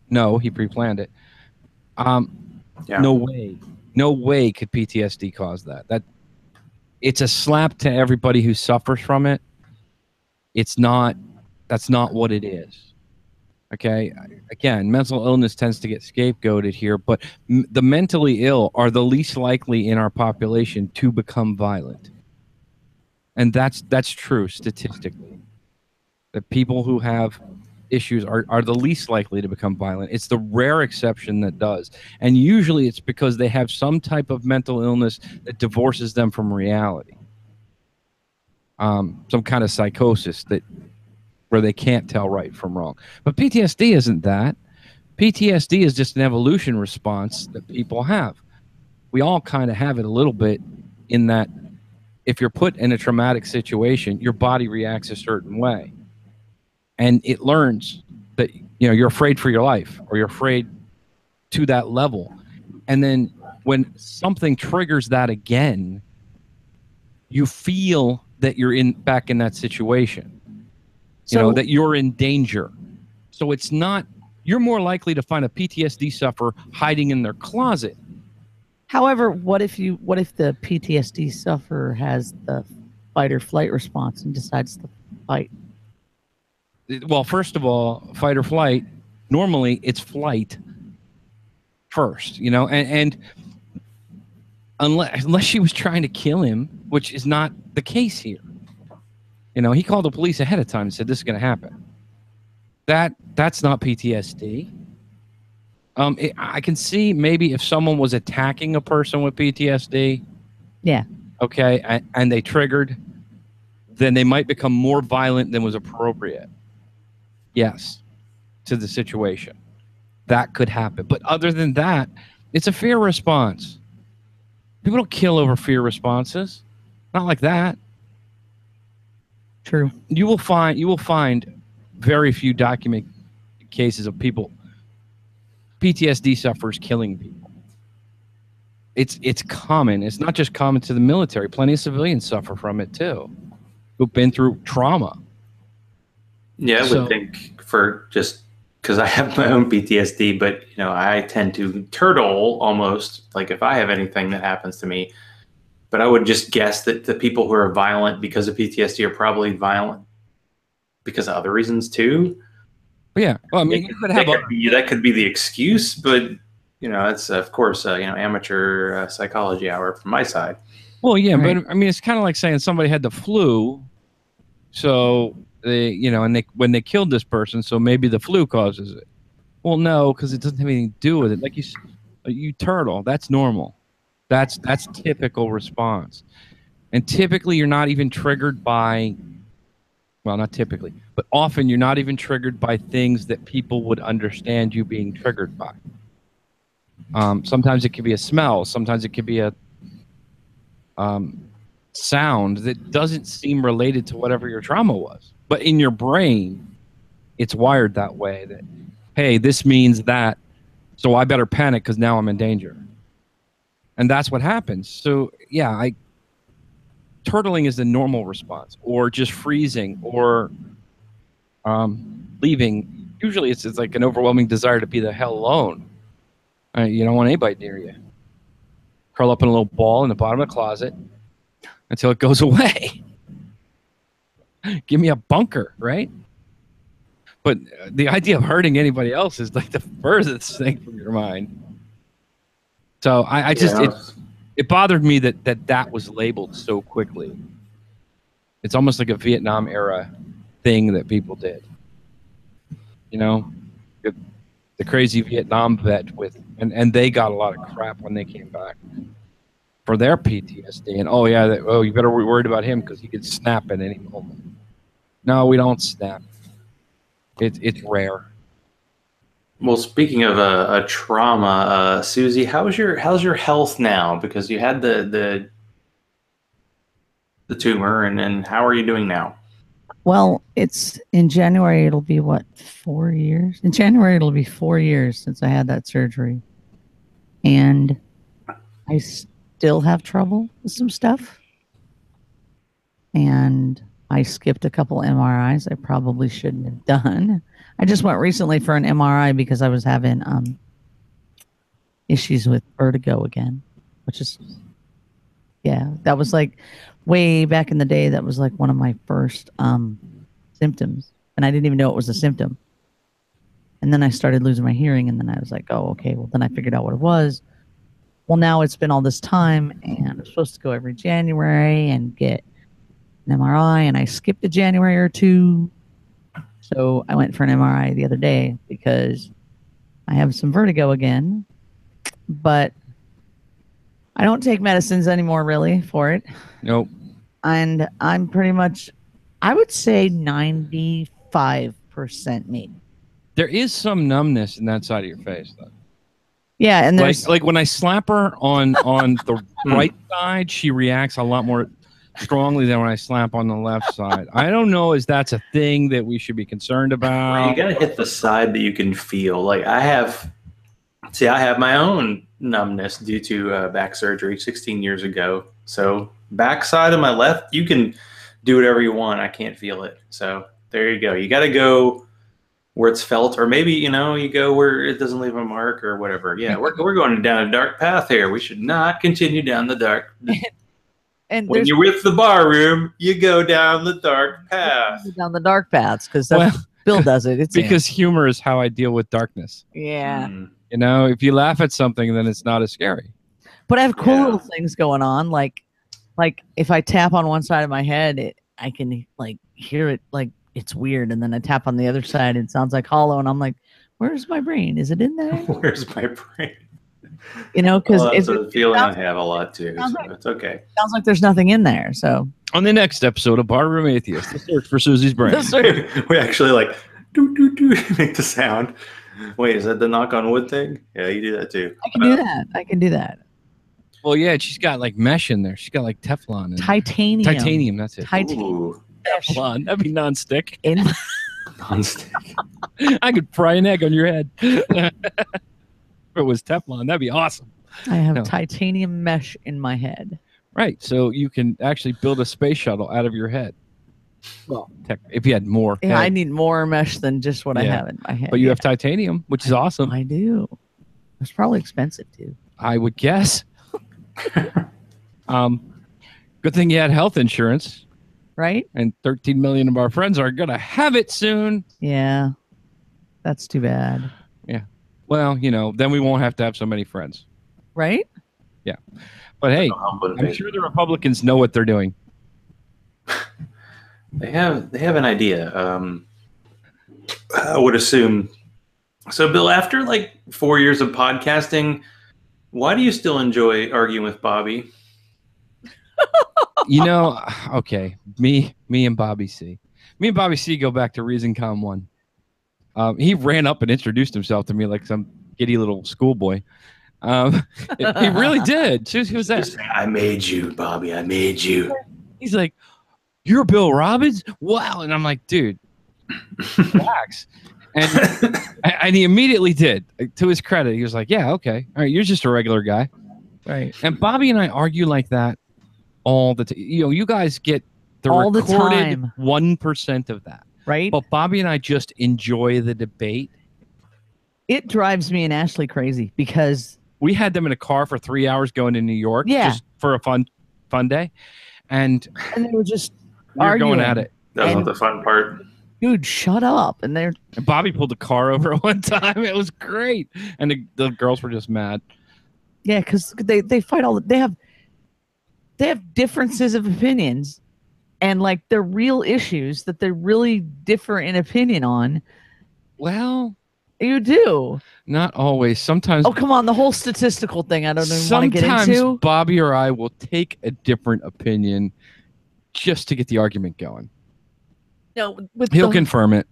no, he pre-planned it. No way could PTSD cause that. It's a slap to everybody who suffers from it. That's not what it is. Okay? Again, mental illness tends to get scapegoated here, but the mentally ill are the least likely in our population to become violent. And that's true statistically. That people who have issues are the least likely to become violent. It's the rare exception that does. And usually it's because they have some type of mental illness that divorces them from reality. Some kind of psychosis where they can't tell right from wrong. But PTSD isn't that. PTSD is just an evolution response that people have. We all kind of have it a little bit, in that if you're put in a traumatic situation, your body reacts a certain way. And it learns that you're afraid for your life, or you're afraid to that level. And then when something triggers that again, you feel that you're back in that situation. That you're in danger. So it's not, you're more likely to find a PTSD sufferer hiding in their closet. However, what if the PTSD sufferer has the fight or flight response and decides to fight? Well, first of all, fight or flight, normally it's flight first, and unless she was trying to kill him, which is not the case here. He called the police ahead of time and said this is going to happen. That's not PTSD. I can see maybe if someone was attacking a person with PTSD. Yeah. Okay, and they triggered, then they might become more violent than was appropriate. Yes, to the situation. That could happen. But other than that, it's a fear response. People don't kill over fear responses. Not like that. True. You will find very few documented cases of people, PTSD sufferers, killing people. It's common. It's not just common to the military. Plenty of civilians suffer from it too, who've been through trauma. Yeah, I would think, for just because I have my own PTSD, but I tend to turtle almost, like if I have anything that happens to me. But I would just guess that the people who are violent because of PTSD are probably violent because of other reasons too. Yeah, well, I mean, that could be the excuse, but that's of course amateur psychology hour from my side. Well, yeah, right. But I mean, it's kind of like saying somebody had the flu, so they when they killed this person, so maybe the flu causes it. Well, no, because it doesn't have anything to do with it. Like you turtle, that's normal. That's typical response. And typically you're not even triggered by, well, not typically, but often you're not even triggered by things that people would understand you being triggered by. Sometimes it could be a smell. Sometimes it could be a sound that doesn't seem related to whatever your trauma was. But in your brain, it's wired that way that, hey, this means that, so I better panic because now I'm in danger. And that's what happens. So, yeah, turtling is the normal response, or just freezing, or leaving. Usually it's like an overwhelming desire to be the hell alone. You don't want anybody near you. Curl up in a little ball in the bottom of the closet until it goes away. Give me a bunker, right? But the idea of hurting anybody else is like the furthest thing from your mind. So I just, it bothered me that was labeled so quickly. It's almost like a Vietnam era thing that people did. You know, the crazy Vietnam vet and they got a lot of crap when they came back for their PTSD. And you better be worried about him because he could snap at any moment. No, we don't snap. It's rare. Well, speaking of a trauma, Susie, how's your health now? Because you had the tumor, and how are you doing now? Well, it's in January. It'll be what, 4 years? In January, it'll be 4 years since I had that surgery, and I still have trouble with some stuff. And I skipped a couple MRIs I probably shouldn't have done. I just went recently for an MRI because I was having issues with vertigo again, which is, yeah, that was like way back in the day. That was like one of my first symptoms, and I didn't even know it was a symptom. And then I started losing my hearing, and then I was like, oh, okay, well, then I figured out what it was. Well, now it's been all this time, and I'm supposed to go every January and get an MRI, and I skipped a January or two. So I went for an MRI the other day because I have some vertigo again, but I don't take medicines anymore really for it. Nope. And I'm pretty much, I would say 95% me. There is some numbness in that side of your face, though. Yeah, and there's like when I slap her on the right side, she reacts a lot more strongly than when I slap on the left side. I don't know if that's a thing that we should be concerned about. Well, you gotta hit the side that you can feel. Like I have my own numbness due to back surgery 16 years ago. So back side of my left, you can do whatever you want. I can't feel it. So there you go. You got to go where it's felt, or maybe, you go where it doesn't leave a mark or whatever. Yeah, we're going down a dark path here. We should not continue down the dark. And when you're with the bar room, you go down the dark path. Down the dark paths, because Bill does it. It's because humor is how I deal with darkness. Yeah. If you laugh at something, then it's not as scary. But I have cool little things going on. Like if I tap on one side of my head, I can like hear it like it's weird. And then I tap on the other side, it sounds like hollow. And I'm like, where's my brain? Is it in there? Where's my brain? Because it's a feeling I have a lot too. So it's okay. Sounds like there's nothing in there. So on the next episode of Barroom Atheist, the search for Susie's brain. We actually like do make the sound. Wait, is that the knock on wood thing? Yeah, you do that too. I can do that. Well, yeah, she's got like mesh in there. She's got like Teflon and titanium. Titanium, that's it. Ooh. Teflon, that'd be non-stick. Non-stick. I could fry an egg on your head. If it was Teflon, that'd be awesome. I have titanium mesh in my head. Right, so you can actually build a space shuttle out of your head. Well, if you had more. Yeah, I need more mesh than just what I have in my head. But you have titanium, which is awesome. I do. It's probably expensive too. I would guess. Good thing you had health insurance. Right? And 13 million of our friends are going to have it soon. Yeah. That's too bad. Yeah. Well, then we won't have to have so many friends. Right? Yeah. But hey, I'm sure the Republicans know what they're doing. They have an idea. I would assume. So, Bill, after like 4 years of podcasting, why do you still enjoy arguing with Bobby? Okay, me and Bobby C. Me and Bobby C go back to ReasonCon 1. He ran up and introduced himself to me like some giddy little schoolboy. He really did. He was that. I made you, Bobby. I made you. He's like, you're Bill Robbins? Wow. And I'm like, dude, relax. And he immediately did. To his credit, he was like, yeah, okay. All right, you're just a regular guy. Right. And Bobby and I argue like that all the time. You know, you guys get the all the recorded time. 1% of that. Right. But Bobby and I just enjoy the debate. It drives me and Ashley crazy because we had them in a car for 3 hours going to New York just for a fun day. And they were just arguing. Going at it. That was not the fun part. Dude, shut up. And Bobby pulled the car over one time. It was great. And the girls were just mad. Yeah, because they fight they have differences of opinions and like they're real issues that they really differ in opinion on. Well, you do. Not always. Sometimes. Oh, come on. The whole statistical thing. I don't even want to get into. Sometimes Bobby or I will take a different opinion just to get the argument going. No, he'll confirm it.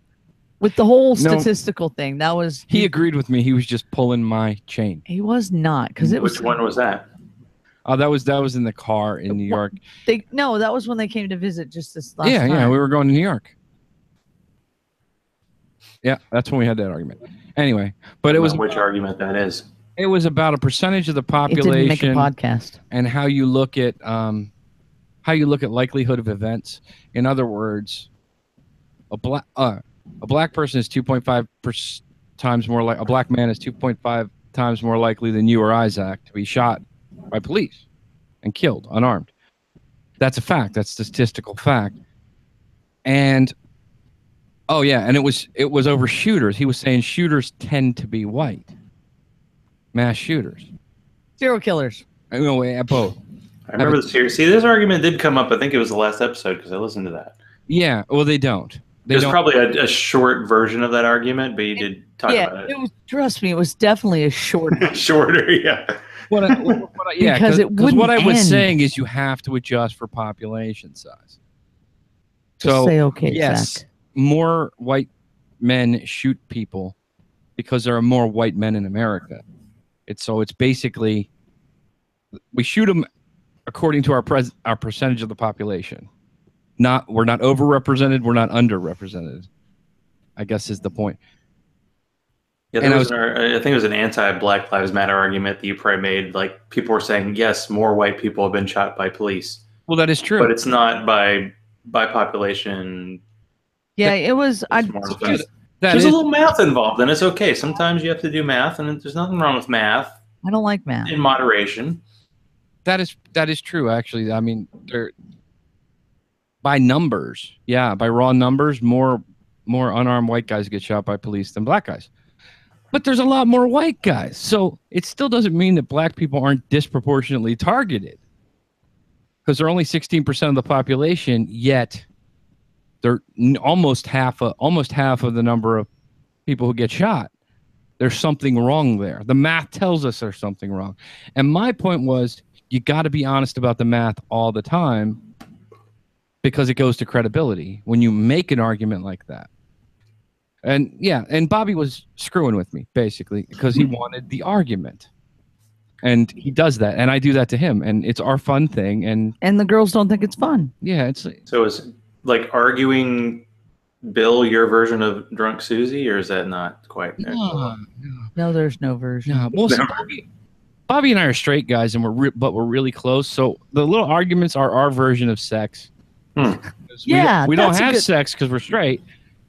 With the whole statistical thing, that was... He agreed with me. He was just pulling my chain. He was not, because it was... Which one was that? Oh, that was in the car in New York. No, that was when they came to visit just this last time. Yeah, we were going to New York. Yeah, that's when we had that argument. Anyway, but it was... Which argument that is? It was about a percentage of the population... It didn't make a podcast. And how you look at likelihood of events. In other words... A black person is 2.5 times more like a black man is 2.5 times more likely than you or I, Zach, to be shot by police and killed unarmed. That's a fact. That's a statistical fact. And and it was over shooters. He was saying shooters tend to be white. Mass shooters. Serial killers. I know, both. I remember the series. See, this argument did come up. I think it was the last episode because I listened to that. Yeah. Well, they don't. There's probably a short version of that argument, but you did talk about it. Trust me, it was definitely a shorter. Shorter, yeah. Because what I was saying is you have to adjust for population size. So say okay, yes, Zach. More white men shoot people because there are more white men in America. It's basically we shoot them according to our percentage of the population. We're not overrepresented. We're not underrepresented, I guess is the point. Yeah, I think it was an anti-Black Lives Matter argument that you probably made. Like people were saying, yes, more white people have been shot by police. Well, that is true, but it's not by population. Yeah, it was. There's a little math involved, and it's okay. Sometimes you have to do math, and there's nothing wrong with math. I don't like math in moderation. That is true. Actually, I mean, by numbers, by raw numbers, more unarmed white guys get shot by police than black guys. But there's a lot more white guys. So it still doesn't mean that black people aren't disproportionately targeted. Because they're only 16% of the population, yet they're almost half of the number of people who get shot. There's something wrong there. The math tells us there's something wrong. And my point was, you got to be honest about the math all the time, because it goes to credibility when you make an argument like that. And Bobby was screwing with me basically because he wanted the argument, and he does that, and I do that to him, and it's our fun thing, and the girls don't think it's fun. Yeah, it's so it's like arguing Bill your version of drunk Susie, or is that not quite? No, there's no version. No, well, Bobby and I are straight guys, and we're really close. So the little arguments are our version of sex. We don't have sex because we're straight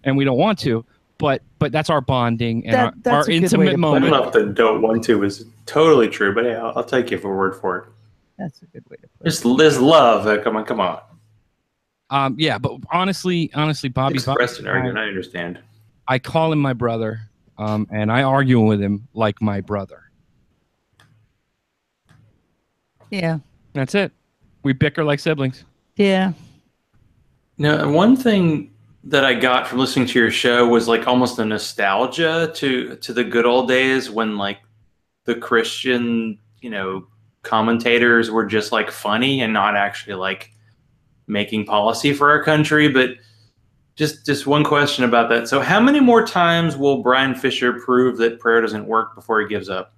and we don't want to, but that's our bonding and our intimate moment. I don't know if the don't want to is totally true, but hey, I'll take you for a word for it. That's a good way to put it. There's love. Come on. But honestly, Bobby expressed an argument. I understand. I call him my brother, and I argue with him like my brother. Yeah, that's it. We bicker like siblings. Yeah. Now, one thing that I got from listening to your show was like almost a nostalgia to the good old days when like the Christian, commentators were just like funny and not actually like making policy for our country. But just one question about that. So how many more times will Brian Fisher prove that prayer doesn't work before he gives up?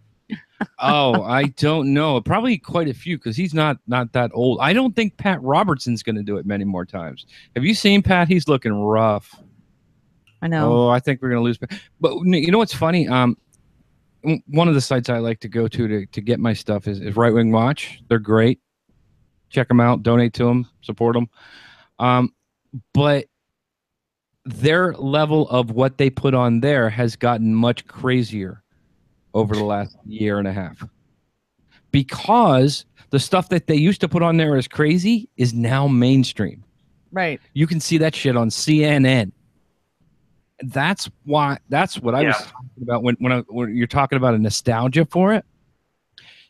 Oh, I don't know. Probably quite a few because he's not that old. I don't think Pat Robertson's going to do it many more times. Have you seen Pat? He's looking rough. I know. Oh, I think we're going to lose. But you know what's funny? One of the sites I like to go to get my stuff is Right Wing Watch. They're great. Check them out. Donate to them. Support them. But their level of what they put on there has gotten much crazier over the last year and a half, because the stuff that they used to put on there as crazy is now mainstream. Right. You can see that shit on CNN. That's what I was talking about when you're talking about a nostalgia for it.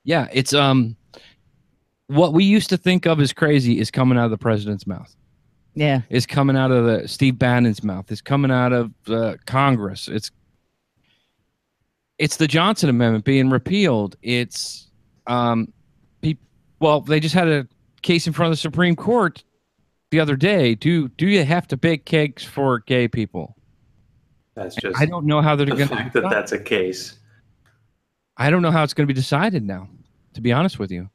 Yeah, it's what we used to think of as crazy is coming out of the president's mouth. Yeah. Is coming out of the Steve Bannon's mouth. Is coming out of Congress. It's the Johnson Amendment being repealed. It's they just had a case in front of the Supreme Court the other day. Do you have to bake cakes for gay people? That's just I don't know how they're the going fact that that's a case. I don't know how it's going to be decided now, to be honest with you.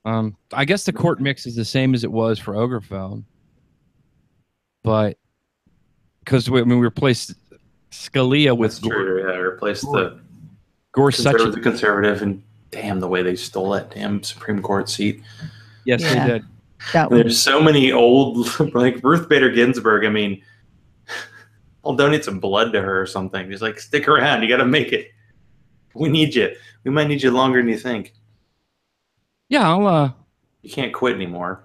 I guess the court mix is the same as it was for Obergefell, but because we replaced Scalia with Gore. Yeah, replaced the conservative, and damn the way they stole that damn Supreme Court seat. Yes, they did. There's so many old, like Ruth Bader Ginsburg. I mean, I'll donate some blood to her or something. Just like, stick around. You got to make it. We need you. We might need you longer than you think. Yeah, you can't quit anymore.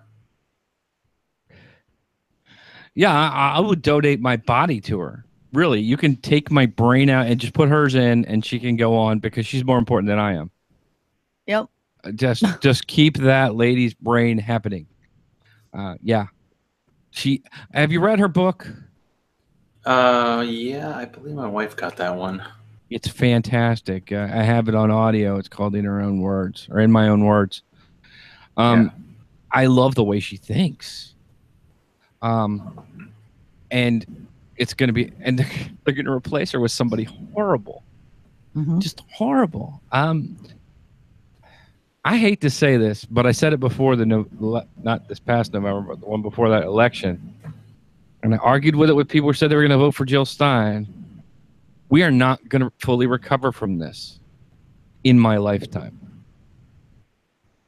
Yeah, I would donate my body to her. Really, you can take my brain out and just put hers in, and she can go on because she's more important than I am. Yep. Just keep that lady's brain happening. Yeah. Have you read her book? Yeah, I believe my wife got that one. It's fantastic. I have it on audio. It's called In Her Own Words, or In My Own Words. I love the way she thinks. And it's going to be, and they're going to replace her with somebody horrible. Mm-hmm. Just horrible. I hate to say this, but I said it before not this past November, but the one before that election. And I argued with it with people who said they were going to vote for Jill Stein. We are not going to fully recover from this in my lifetime.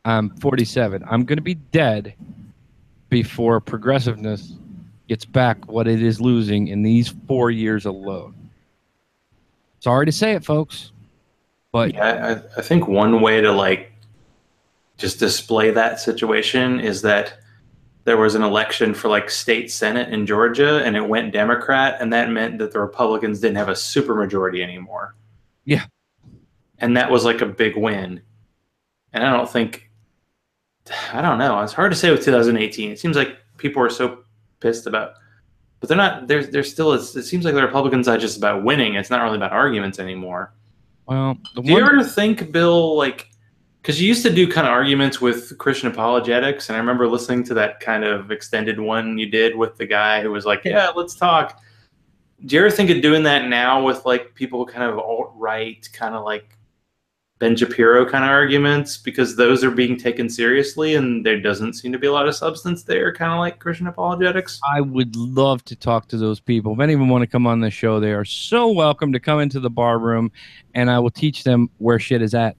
I'm 47. I'm going to be dead before progressiveness gets back what it is losing in these 4 years alone. Sorry to say it, folks. But yeah, I think one way to just display that situation is that there was an election for state Senate in Georgia and it went Democrat, and that meant that the Republicans didn't have a supermajority anymore. Yeah. And that was a big win. And I don't know. It's hard to say with 2018. It seems like people are so pissed about, but they're not, they're still, it seems like the Republicans are just about winning. It's not really about arguments anymore. Well, do you ever think, Bill, because you used to do kind of arguments with Christian apologetics, and I remember listening to that kind of extended one you did with the guy who was like, yeah, let's talk. Do you ever think of doing that now with people kind of alt-right, kind of Ben Shapiro kind of arguments, because those are being taken seriously and there doesn't seem to be a lot of substance there, kind of like Christian apologetics? I would love to talk to those people. If anyone want to come on the show, they are so welcome to come into the bar room, and I will teach them where shit is at.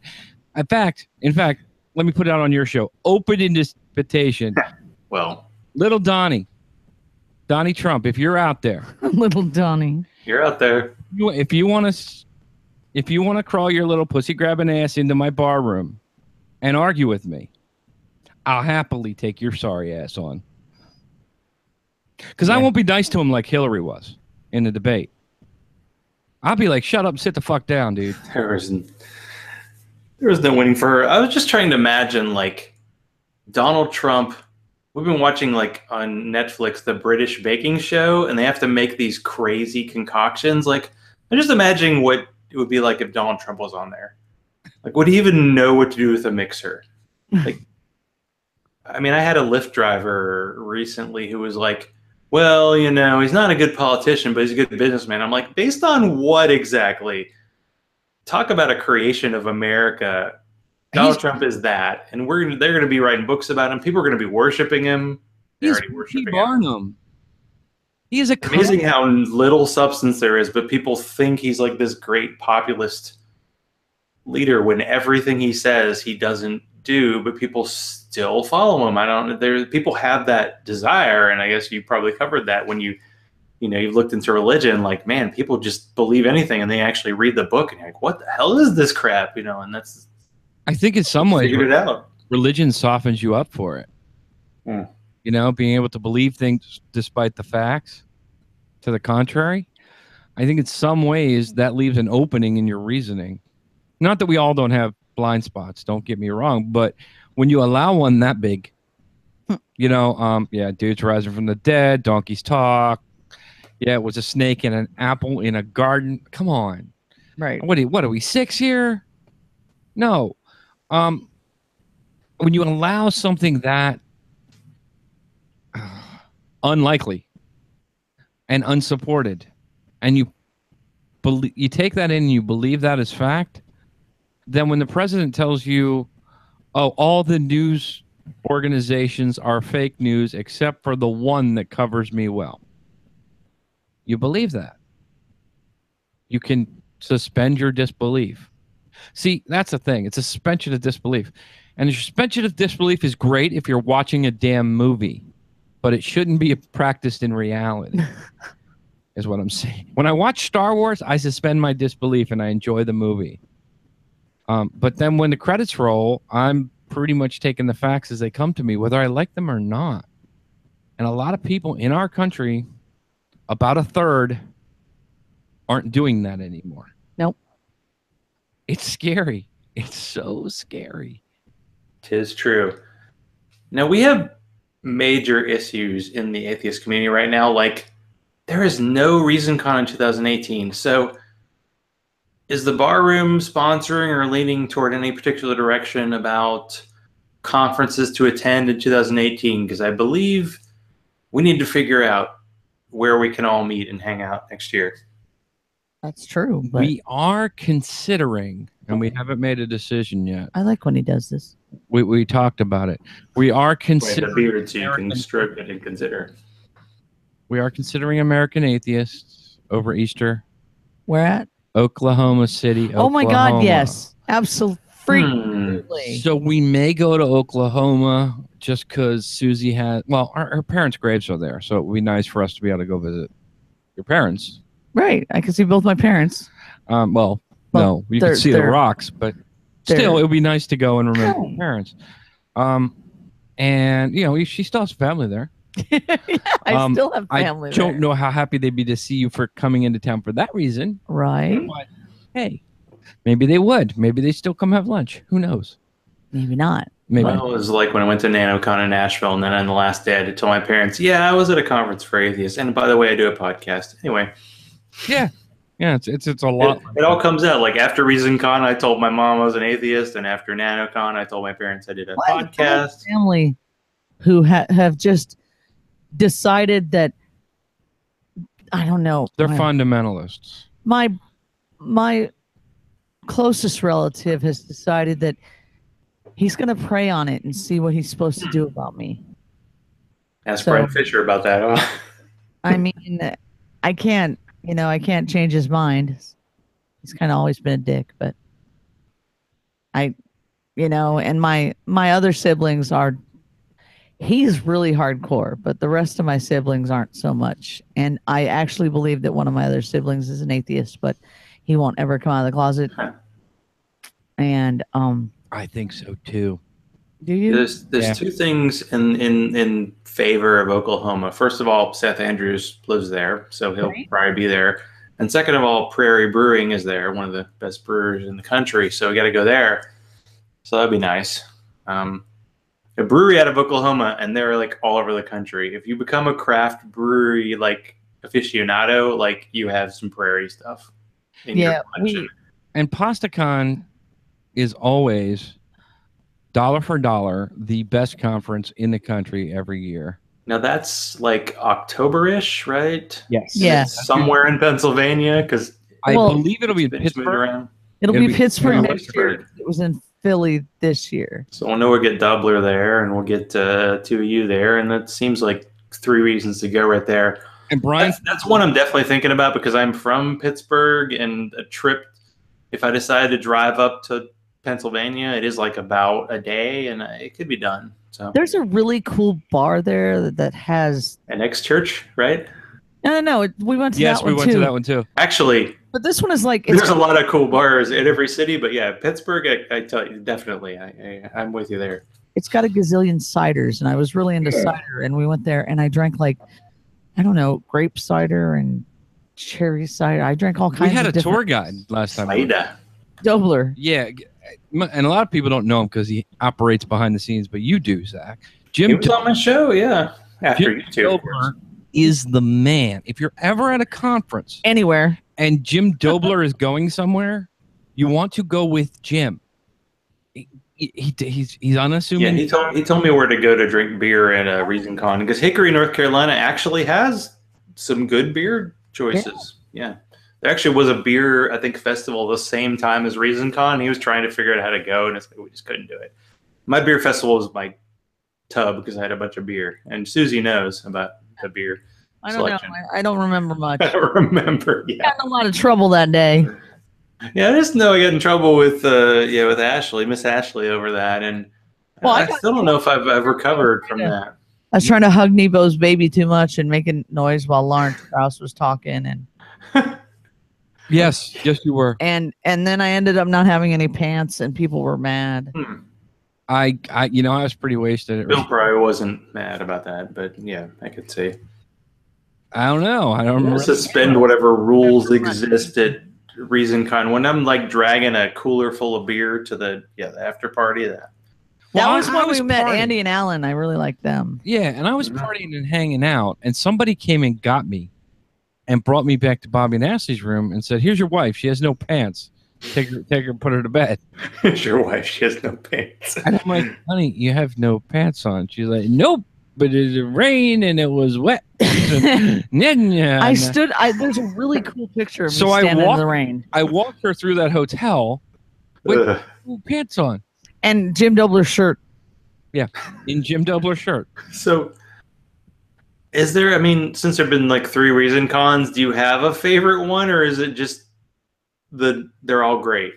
In fact, let me put it out on your show. Open invitation. Well, little Donnie Trump, if you're out there. Little Donnie. You're out there. If you want to crawl your little pussy grabbing ass into my bar room and argue with me, I'll happily take your sorry ass on. Because I won't be nice to him like Hillary was in the debate. I'll be like, shut up and sit the fuck down, dude. There was no winning for her. I was just trying to imagine Donald Trump. We've been watching on Netflix the British baking show, and they have to make these crazy concoctions. I'm just imagining what it would be like if Donald Trump was on there. Would he even know what to do with a mixer? I mean, I had a Lyft driver recently who was well, he's not a good politician, but he's a good businessman. I'm based on what exactly? talk about a creation of America. Donald Trump is that, and they're going to be writing books about him. People are going to be worshiping him. They're already worshiping him. He is amazing how little substance there is, but people think he's like this great populist leader when everything he says he doesn't do, but people still follow him. I don't. People have that desire, and I guess you probably covered that when you've looked into religion. Like, man, people just believe anything, and they actually read the book, and you're like, what the hell is this crap? And that's. I think in some ways, figured it out. Religion softens you up for it. Being able to believe things despite the facts to the contrary. I think in some ways that leaves an opening in your reasoning. Not that we all don't have blind spots, don't get me wrong, but when you allow one that big, dudes rising from the dead, donkeys talk. Yeah, it was a snake and an apple in a garden. Come on. Right. What are we, 6 here? No. When you allow something that unlikely and unsupported, and you take that in and you believe that is fact, then when the president tells you, oh, all the news organizations are fake news except for the one that covers me well, you believe that. You can suspend your disbelief. See, that's the thing. It's a suspension of disbelief. And the suspension of disbelief is great if you're watching a damn movie, but it shouldn't be practiced in reality, is what I'm saying. When I watch Star Wars, I suspend my disbelief and I enjoy the movie. But then when the credits roll, I'm pretty much taking the facts as they come to me, whether I like them or not. And a lot of people in our country, about a third, aren't doing that anymore. Nope. It's scary. It's so scary. 'Tis true. Now, we have major issues in the atheist community right now. Like, there is no ReasonCon in 2018. So is the bar room sponsoring or leaning toward any particular direction about conferences to attend in 2018? Because I believe we need to figure out where we can all meet and hang out next year. That's true. But we are considering, and we haven't made a decision yet. I like when he does this. We talked about it. We are considering the beard so you can stroke it and consider. We are considering American Atheists over Easter. Where at? Oklahoma City. Oh my God! Yes, absolutely. So we may go to Oklahoma just because Susie has. Well, her parents' graves are there, so it would be nice for us to be able to go visit your parents. Right, I can see both my parents. No, you can see the rocks, but still, it would be nice to go and remember your parents. And she still has family there. I still have family. I don't know how happy they'd be to see you for coming into town for that reason. Right. But, hey, maybe they would. Maybe they still come have lunch. Who knows? Maybe not. Maybe. Well, it was like when I went to NanoCon in Nashville, and then on the last day I had to tell my parents, I was at a conference for atheists. And by the way, I do a podcast. Anyway. Yeah. Yeah, it's a lot. It all comes out. Like after ReasonCon, I told my mom I was an atheist, and after NanoCon, I told my parents I did a podcast. Family who have just decided that, I don't know. They're fundamentalists. My closest relative has decided that he's going to pray on it and see what he's supposed to do about me. Ask Brent Fisher about that. Huh? I mean, I can't change his mind. He's kind of always been a dick, but and my other siblings are, he's really hardcore, but the rest of my siblings aren't so much. And I actually believe that one of my other siblings is an atheist, but he won't ever come out of the closet. And I think so too. Do you? There's two things in favor of Oklahoma. First of all, Seth Andrews lives there, so he'll probably be there. And second of all, Prairie Brewing is there, one of the best brewers in the country. So we got to go there. So that'd be nice. A brewery out of Oklahoma, and they're like all over the country. If you become a craft brewery like aficionado, like you have some Prairie stuff in your collection. And PastaCon is always dollar for dollar the best conference in the country every year. Now that's like October-ish, right? Yes. Yeah. Somewhere in Pennsylvania, because I believe it'll be in Pittsburgh. It'll be Pittsburgh be next year. It was in Philly this year. So we'll know we'll get Dobler there, and we'll get two of you there, and that seems like 3 reasons to go right there. And Brian, that's one I'm definitely thinking about because I'm from Pittsburgh, and a trip, if I decide to drive up to Pennsylvania, it is like about a day, and it could be done. So there's a really cool bar there that has an ex-church, right? No. We went to that one too. Yes, we went to that one too. Actually, but this one is like there's a lot of cool bars in every city, but yeah, Pittsburgh, I tell you, definitely, I'm with you there. It's got a gazillion ciders, and I was really into cider, and we went there, and I drank like, I don't know, grape cider and cherry cider. I drank all kinds. We had of a tour guide last time. Dobler. Yeah, and a lot of people don't know him because he operates behind the scenes, but you do, Zach. He was on my show, yeah. After you two, Dobler is the man. If you're ever at a conference anywhere and Jim Dobler is going somewhere, you want to go with Jim. He's unassuming. Yeah, he told me where to go to drink beer at ReasonCon because Hickory, North Carolina actually has some good beer choices. Yeah. There actually was a beer, I think, festival the same time as ReasonCon. He was trying to figure out how to go, and we just couldn't do it. My beer festival was my tub because I had a bunch of beer, and Susie knows about the beer selection. Know. I don't remember much. I don't remember. Yeah, got in a lot of trouble that day. Yeah, I just know I got in trouble with with Ashley, Miss Ashley, over that, and I still don't know if I've recovered from that. I was trying to hug Nebo's baby too much and making noise while Lawrence Krauss was talking, and yes, you were. And then I ended up not having any pants, and people were mad. I was pretty wasted. Bill probably wasn't mad about that, but yeah, I could see. I don't know. I don't remember. Suspend whatever rules exist at ReasonCon. When I'm like dragging a cooler full of beer to the after party, that was when we met Andy and Alan. I really liked them. Yeah, and I was partying and hanging out, and somebody came and got me and brought me back to Bobby and Ashley's room and said, "Here's your wife. She has no pants. Take her and put her to bed." Here's your wife. She has no pants. And I'm like, "Honey, you have no pants on." She's like, "Nope, but it rained and it was wet." I stood. There's a really cool picture of me standing in the rain. I walked her through that hotel with pants on and Jim Dobler's shirt. Yeah, in Jim Dobler's shirt. So, is there? I mean, since there've been like 3 ReasonCons, do you have a favorite one, or is it just they're all great?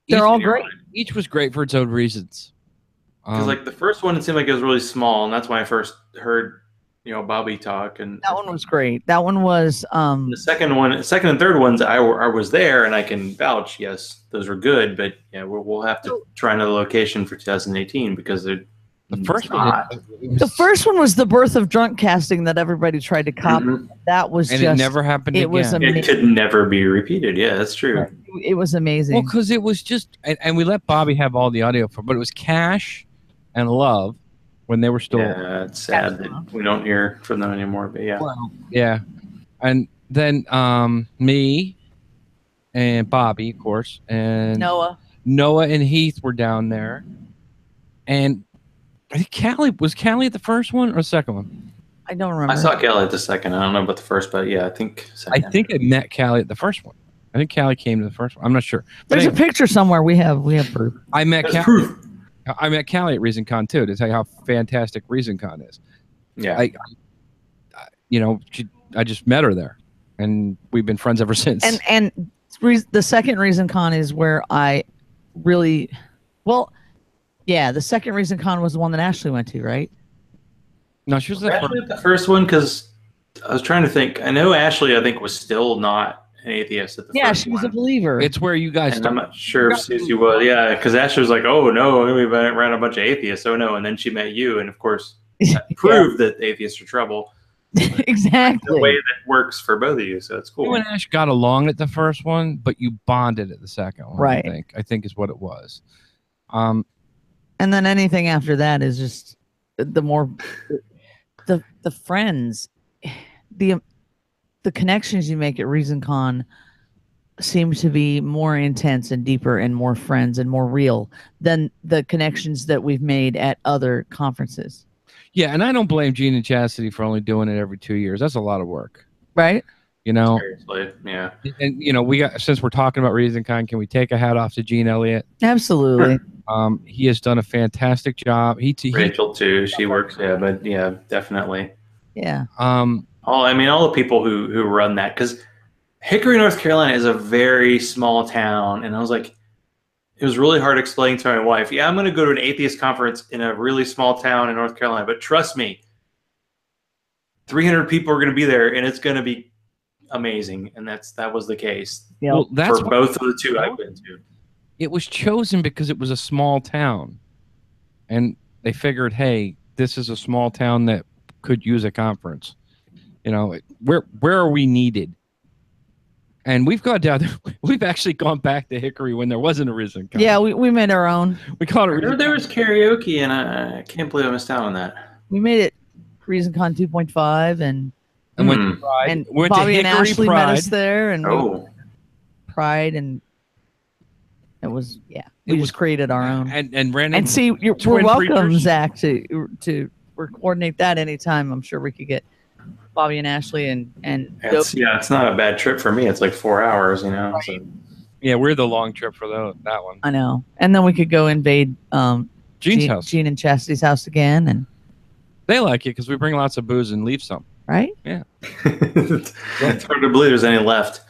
They're all great. Each was great for its own reasons. Because like the first one, it seemed like it was really small, and that's when I first heard Bobby talk, and that one was great. That one was the second and third ones. I was there, and I can vouch. Yes, those were good, but yeah, we'll have to try another location for 2018 because they're the first one. The first one was the birth of drunk casting that everybody tried to copy. That was it never happened. It was amazing. It could never be repeated. Yeah, that's true. It was amazing. Well, because it was just, and we let Bobby have all the audio but it was Cash and Love when they were still. Yeah, it's sad that we don't hear from them anymore. But yeah, yeah, and then me and Bobby, of course, and Noah and Heath were down there, and I think Callie at the first one or the second one? I don't remember. I saw Callie at the second. I don't know about the first, but yeah, I think second. I think I met Callie at the first one. I think Callie came to the first one. I'm not sure. There's a picture somewhere. We have proof. I met Callie. I met Callie at ReasonCon too to tell you how fantastic ReasonCon is. Yeah. I just met her there, and we've been friends ever since. And the second ReasonCon is where I really, the second ReasonCon was the one that Ashley went to, right? No, she was the first one because I was trying to think. I know Ashley, I think, was still not an atheist at the first one. Yeah, she was a believer. It's where you guys. I'm not sure if Susie was. Yeah, because Ashley was like, "Oh no, we ran a bunch of atheists." Oh no, and then she met you, and of course, that proved that atheists are trouble. Exactly. The way that works for both of you, so it's cool. You and Ash got along at the first one, but you bonded at the second one. Right. I think is what it was. And then anything after that is just the more the friends, the connections you make at ReasonCon seem to be more intense and deeper and more friends and more real than the connections that we've made at other conferences. Yeah, and I don't blame Gene and Chastity for only doing it every 2 years. That's a lot of work. Right. You know, seriously, yeah. And we got, since we're talking about Reason Kind, can we take a hat off to Gene Elliott? Absolutely. He has done a fantastic job. Rachel too. She works. Yeah, but yeah, definitely. Yeah. All the people who run that, because Hickory, North Carolina is a very small town, and I was like, it was really hard explaining to my wife. Yeah, I'm going to go to an atheist conference in a really small town in North Carolina, but trust me, 300 people are going to be there, and it's going to be amazing, and that was the case. Yep. Well, that's for both of the two I've been to. It was chosen because it was a small town, and they figured, hey, this is a small town that could use a conference. Where are we needed? And we've gone down there. We've actually gone back to Hickory when there wasn't a Reason Kind. Yeah, we made our own. We called it. I heard there was karaoke, and I can't believe I missed out on that. We made it Reason Con 2.5, and went to Pride. And went Bobby to and Hickory Ashley Pride. met us there, and Pride, and it was we just created our own. And ran and see, we're welcome, Zach, to coordinate that anytime. I'm sure we could get Bobby and Ashley and it's not a bad trip for me. It's like 4 hours, Right. So. Yeah, we're the long trip for that one. I know, and then we could go invade Gene's house, Gene and Chastity's house again, and they like it because we bring lots of booze and leave some. Right? Yeah. It's hard to believe there's any left.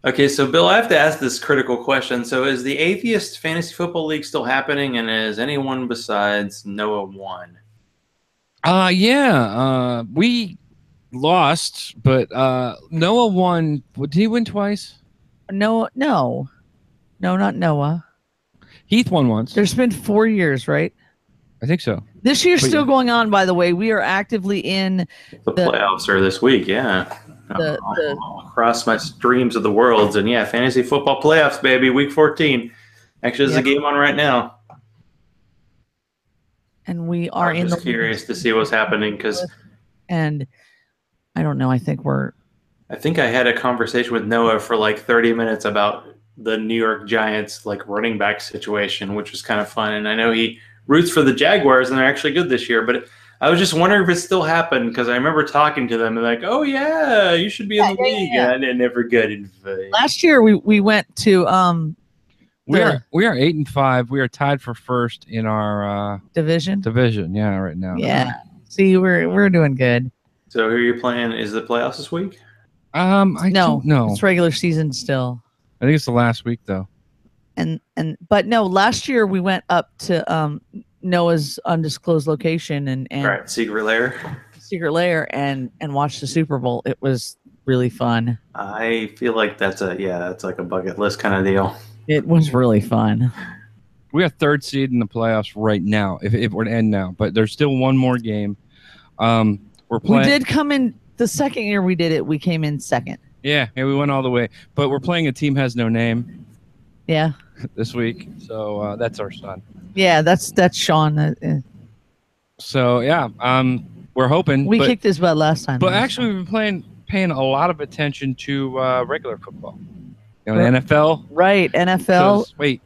Okay, so Bill, I have to ask this critical question. So is the Atheist Fantasy Football League still happening, and is anyone besides Noah won? Yeah. We lost, but Noah won. Did he win twice? No, not Noah. Heath won once. There's been 4 years, right? I think so. This year's still going on, by the way. We are actively in the playoffs are this week, yeah. Across my streams of the worlds, and fantasy football playoffs, baby, week 14. Actually, there's a game on right now. And we are I'm just curious to see what's happening and I don't know. I think I had a conversation with Noah for like 30 minutes about the New York Giants running back situation, which was kind of fun. And I know he roots for the Jaguars, and they're actually good this year. But I was just wondering if it still happened, because I remember talking to them and like, oh yeah, you should be in the league, and I never got invited. Last year we went to we are 8-5. We are tied for first in our division. Yeah, right now. Yeah. See, we're doing good. So who are you playing? Is the playoffs this week? No, no, it's regular season still. I think it's the last week though. But no, last year we went up to Noah's undisclosed location and right, secret lair and watched the Super Bowl. It was really fun. I feel like that's like a bucket list kind of deal. It was really fun. We are third seed in the playoffs right now. If we're to end now, but there's still one more game. We're playing. We did come in the second year we did it. We came in second. Yeah, we went all the way. But we're playing a team has no name. Yeah. This week, so that's our son. Yeah, that's Sean. So yeah, we're hoping we kicked his butt last time. But actually, we've been paying a lot of attention to regular football. The NFL. Right, NFL. Wait,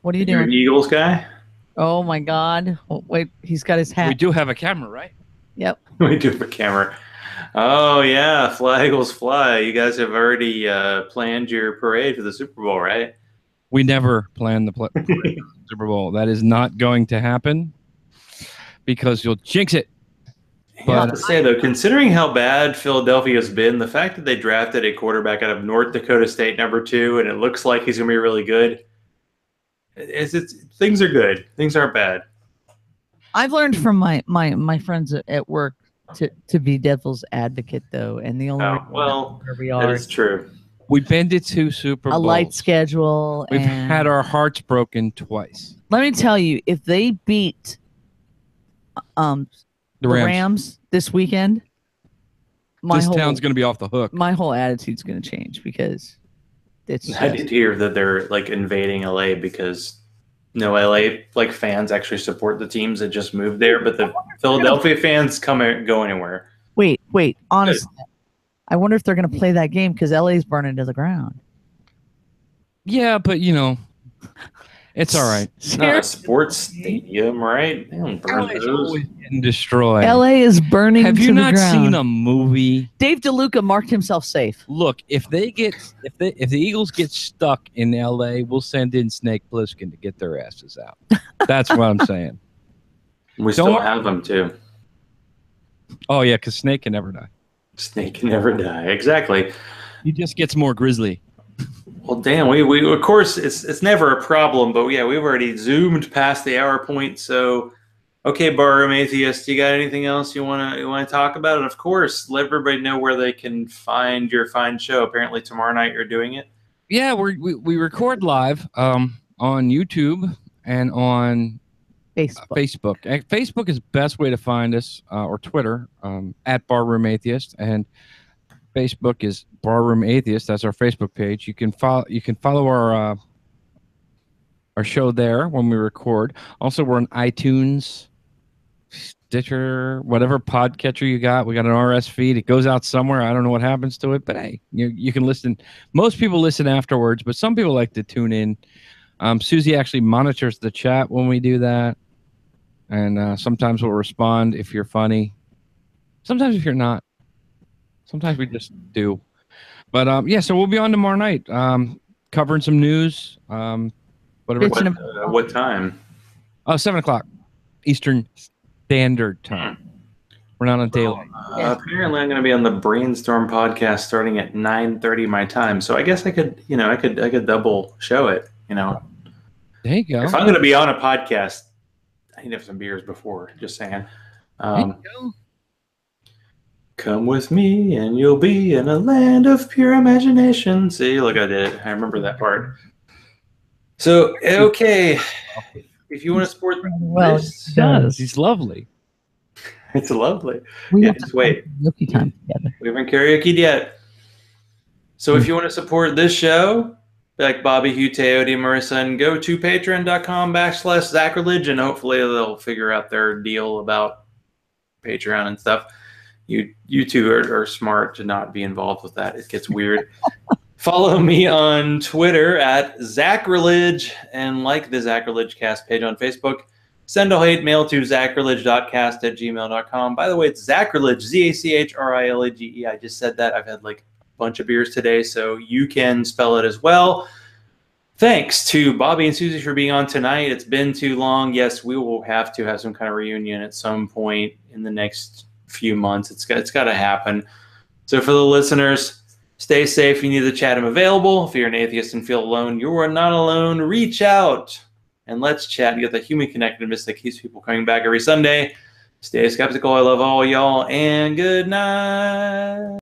what are you doing? You're an Eagles guy? Oh my God! Oh, wait, he's got his hat. We do have a camera, right? Yep. We do have a camera. Oh yeah, fly Eagles fly! You guys have already planned your parade for the Super Bowl, right? We never planned the Super Bowl. That is not going to happen because you'll jinx it. I have to say though, considering how bad Philadelphia has been, the fact that they drafted a quarterback out of North Dakota State #2, and it looks like he's going to be really good. Things are good. Things aren't bad. I've learned from my friends at work to be devil's advocate though, and the only that is true. We've been to 2 Super Bowls. A light schedule. We've had our hearts broken twice. Let me tell you, if they beat the Rams this weekend, this town's going to be off the hook. My whole attitude's going to change because I did hear that they're invading LA because no LA fans actually support the teams that just moved there, but the Philadelphia fans come and go anywhere. Wait, honestly. I wonder if they're going to play that game because LA's burning to the ground. Yeah, but It's all right. It's not a sports stadium, right? They don't burn LA's those. always getting destroyed. LA is burning. Have you to not the ground. seen a movie? Dave DeLuca marked himself safe. Look, if the Eagles get stuck in LA, we'll send in Snake Plissken to get their asses out. That's what I'm saying. We still have them too. Oh yeah, because Snake can never die. Snake can never die. Exactly. He just gets more grisly. Well, damn, we of course it's never a problem, but yeah, we've already zoomed past the hour point. So, okay, Barroom Atheist, you got anything else you wanna talk about? And of course, let everybody know where they can find your fine show. Apparently, tomorrow night you're doing it. Yeah, we record live on YouTube and on Facebook. Facebook is the best way to find us, or Twitter at Barroom Atheist, and Facebook is Barroom Atheist. That's our Facebook page. You can follow our show there when we record. Also, we're on iTunes, Stitcher, whatever podcatcher you got. We got an RS feed. It goes out somewhere. I don't know what happens to it, but hey, you can listen. Most people listen afterwards, but some people like to tune in. Suzy actually monitors the chat when we do that, and sometimes we'll respond if you're funny. Sometimes if you're not. Sometimes we just do. But yeah, so we'll be on tomorrow night, covering some news. Whatever. What time? 7 o'clock Eastern Standard Time. We're not on daylight. Apparently, I'm going to be on the Brainstorm podcast starting at 9:30 my time. So I guess I could double show it. There you go. If I'm going to be on a podcast, I need to have some beers before. Just saying. There you go. Come with me and you'll be in a land of pure imagination. See, look, I did it. I remember that part. So, okay. If you want to support this, does. He's lovely. It's lovely. We Yeah, have just to wait. karaoke time together. We haven't karaoke yet. So if you want to support this show, like Bobby, Hugh, Teody, Marissa, and go to patreon.com/Zachrilege, and hopefully they'll figure out their deal about Patreon and stuff. You two are smart to not be involved with that. It gets weird. Follow me on Twitter at Zachrilege and like the Zachrilege Cast page on Facebook. Send a hate mail to zachrilege.cast@gmail.com. By the way, it's Zachrilege, Zachrilage. I just said that. I've had like a bunch of beers today, so you can spell it as well. Thanks to Bobby and Suzy for being on tonight. It's been too long. Yes, we will have to have some kind of reunion at some point in the next few months. It's got to happen. So for the listeners, stay safe. You need the chat. I'm available. If you're an atheist and feel alone, you are not alone. Reach out and let's chat and get the human connectedness that keeps people coming back every Sunday. Stay skeptical. I love all y'all, and good night.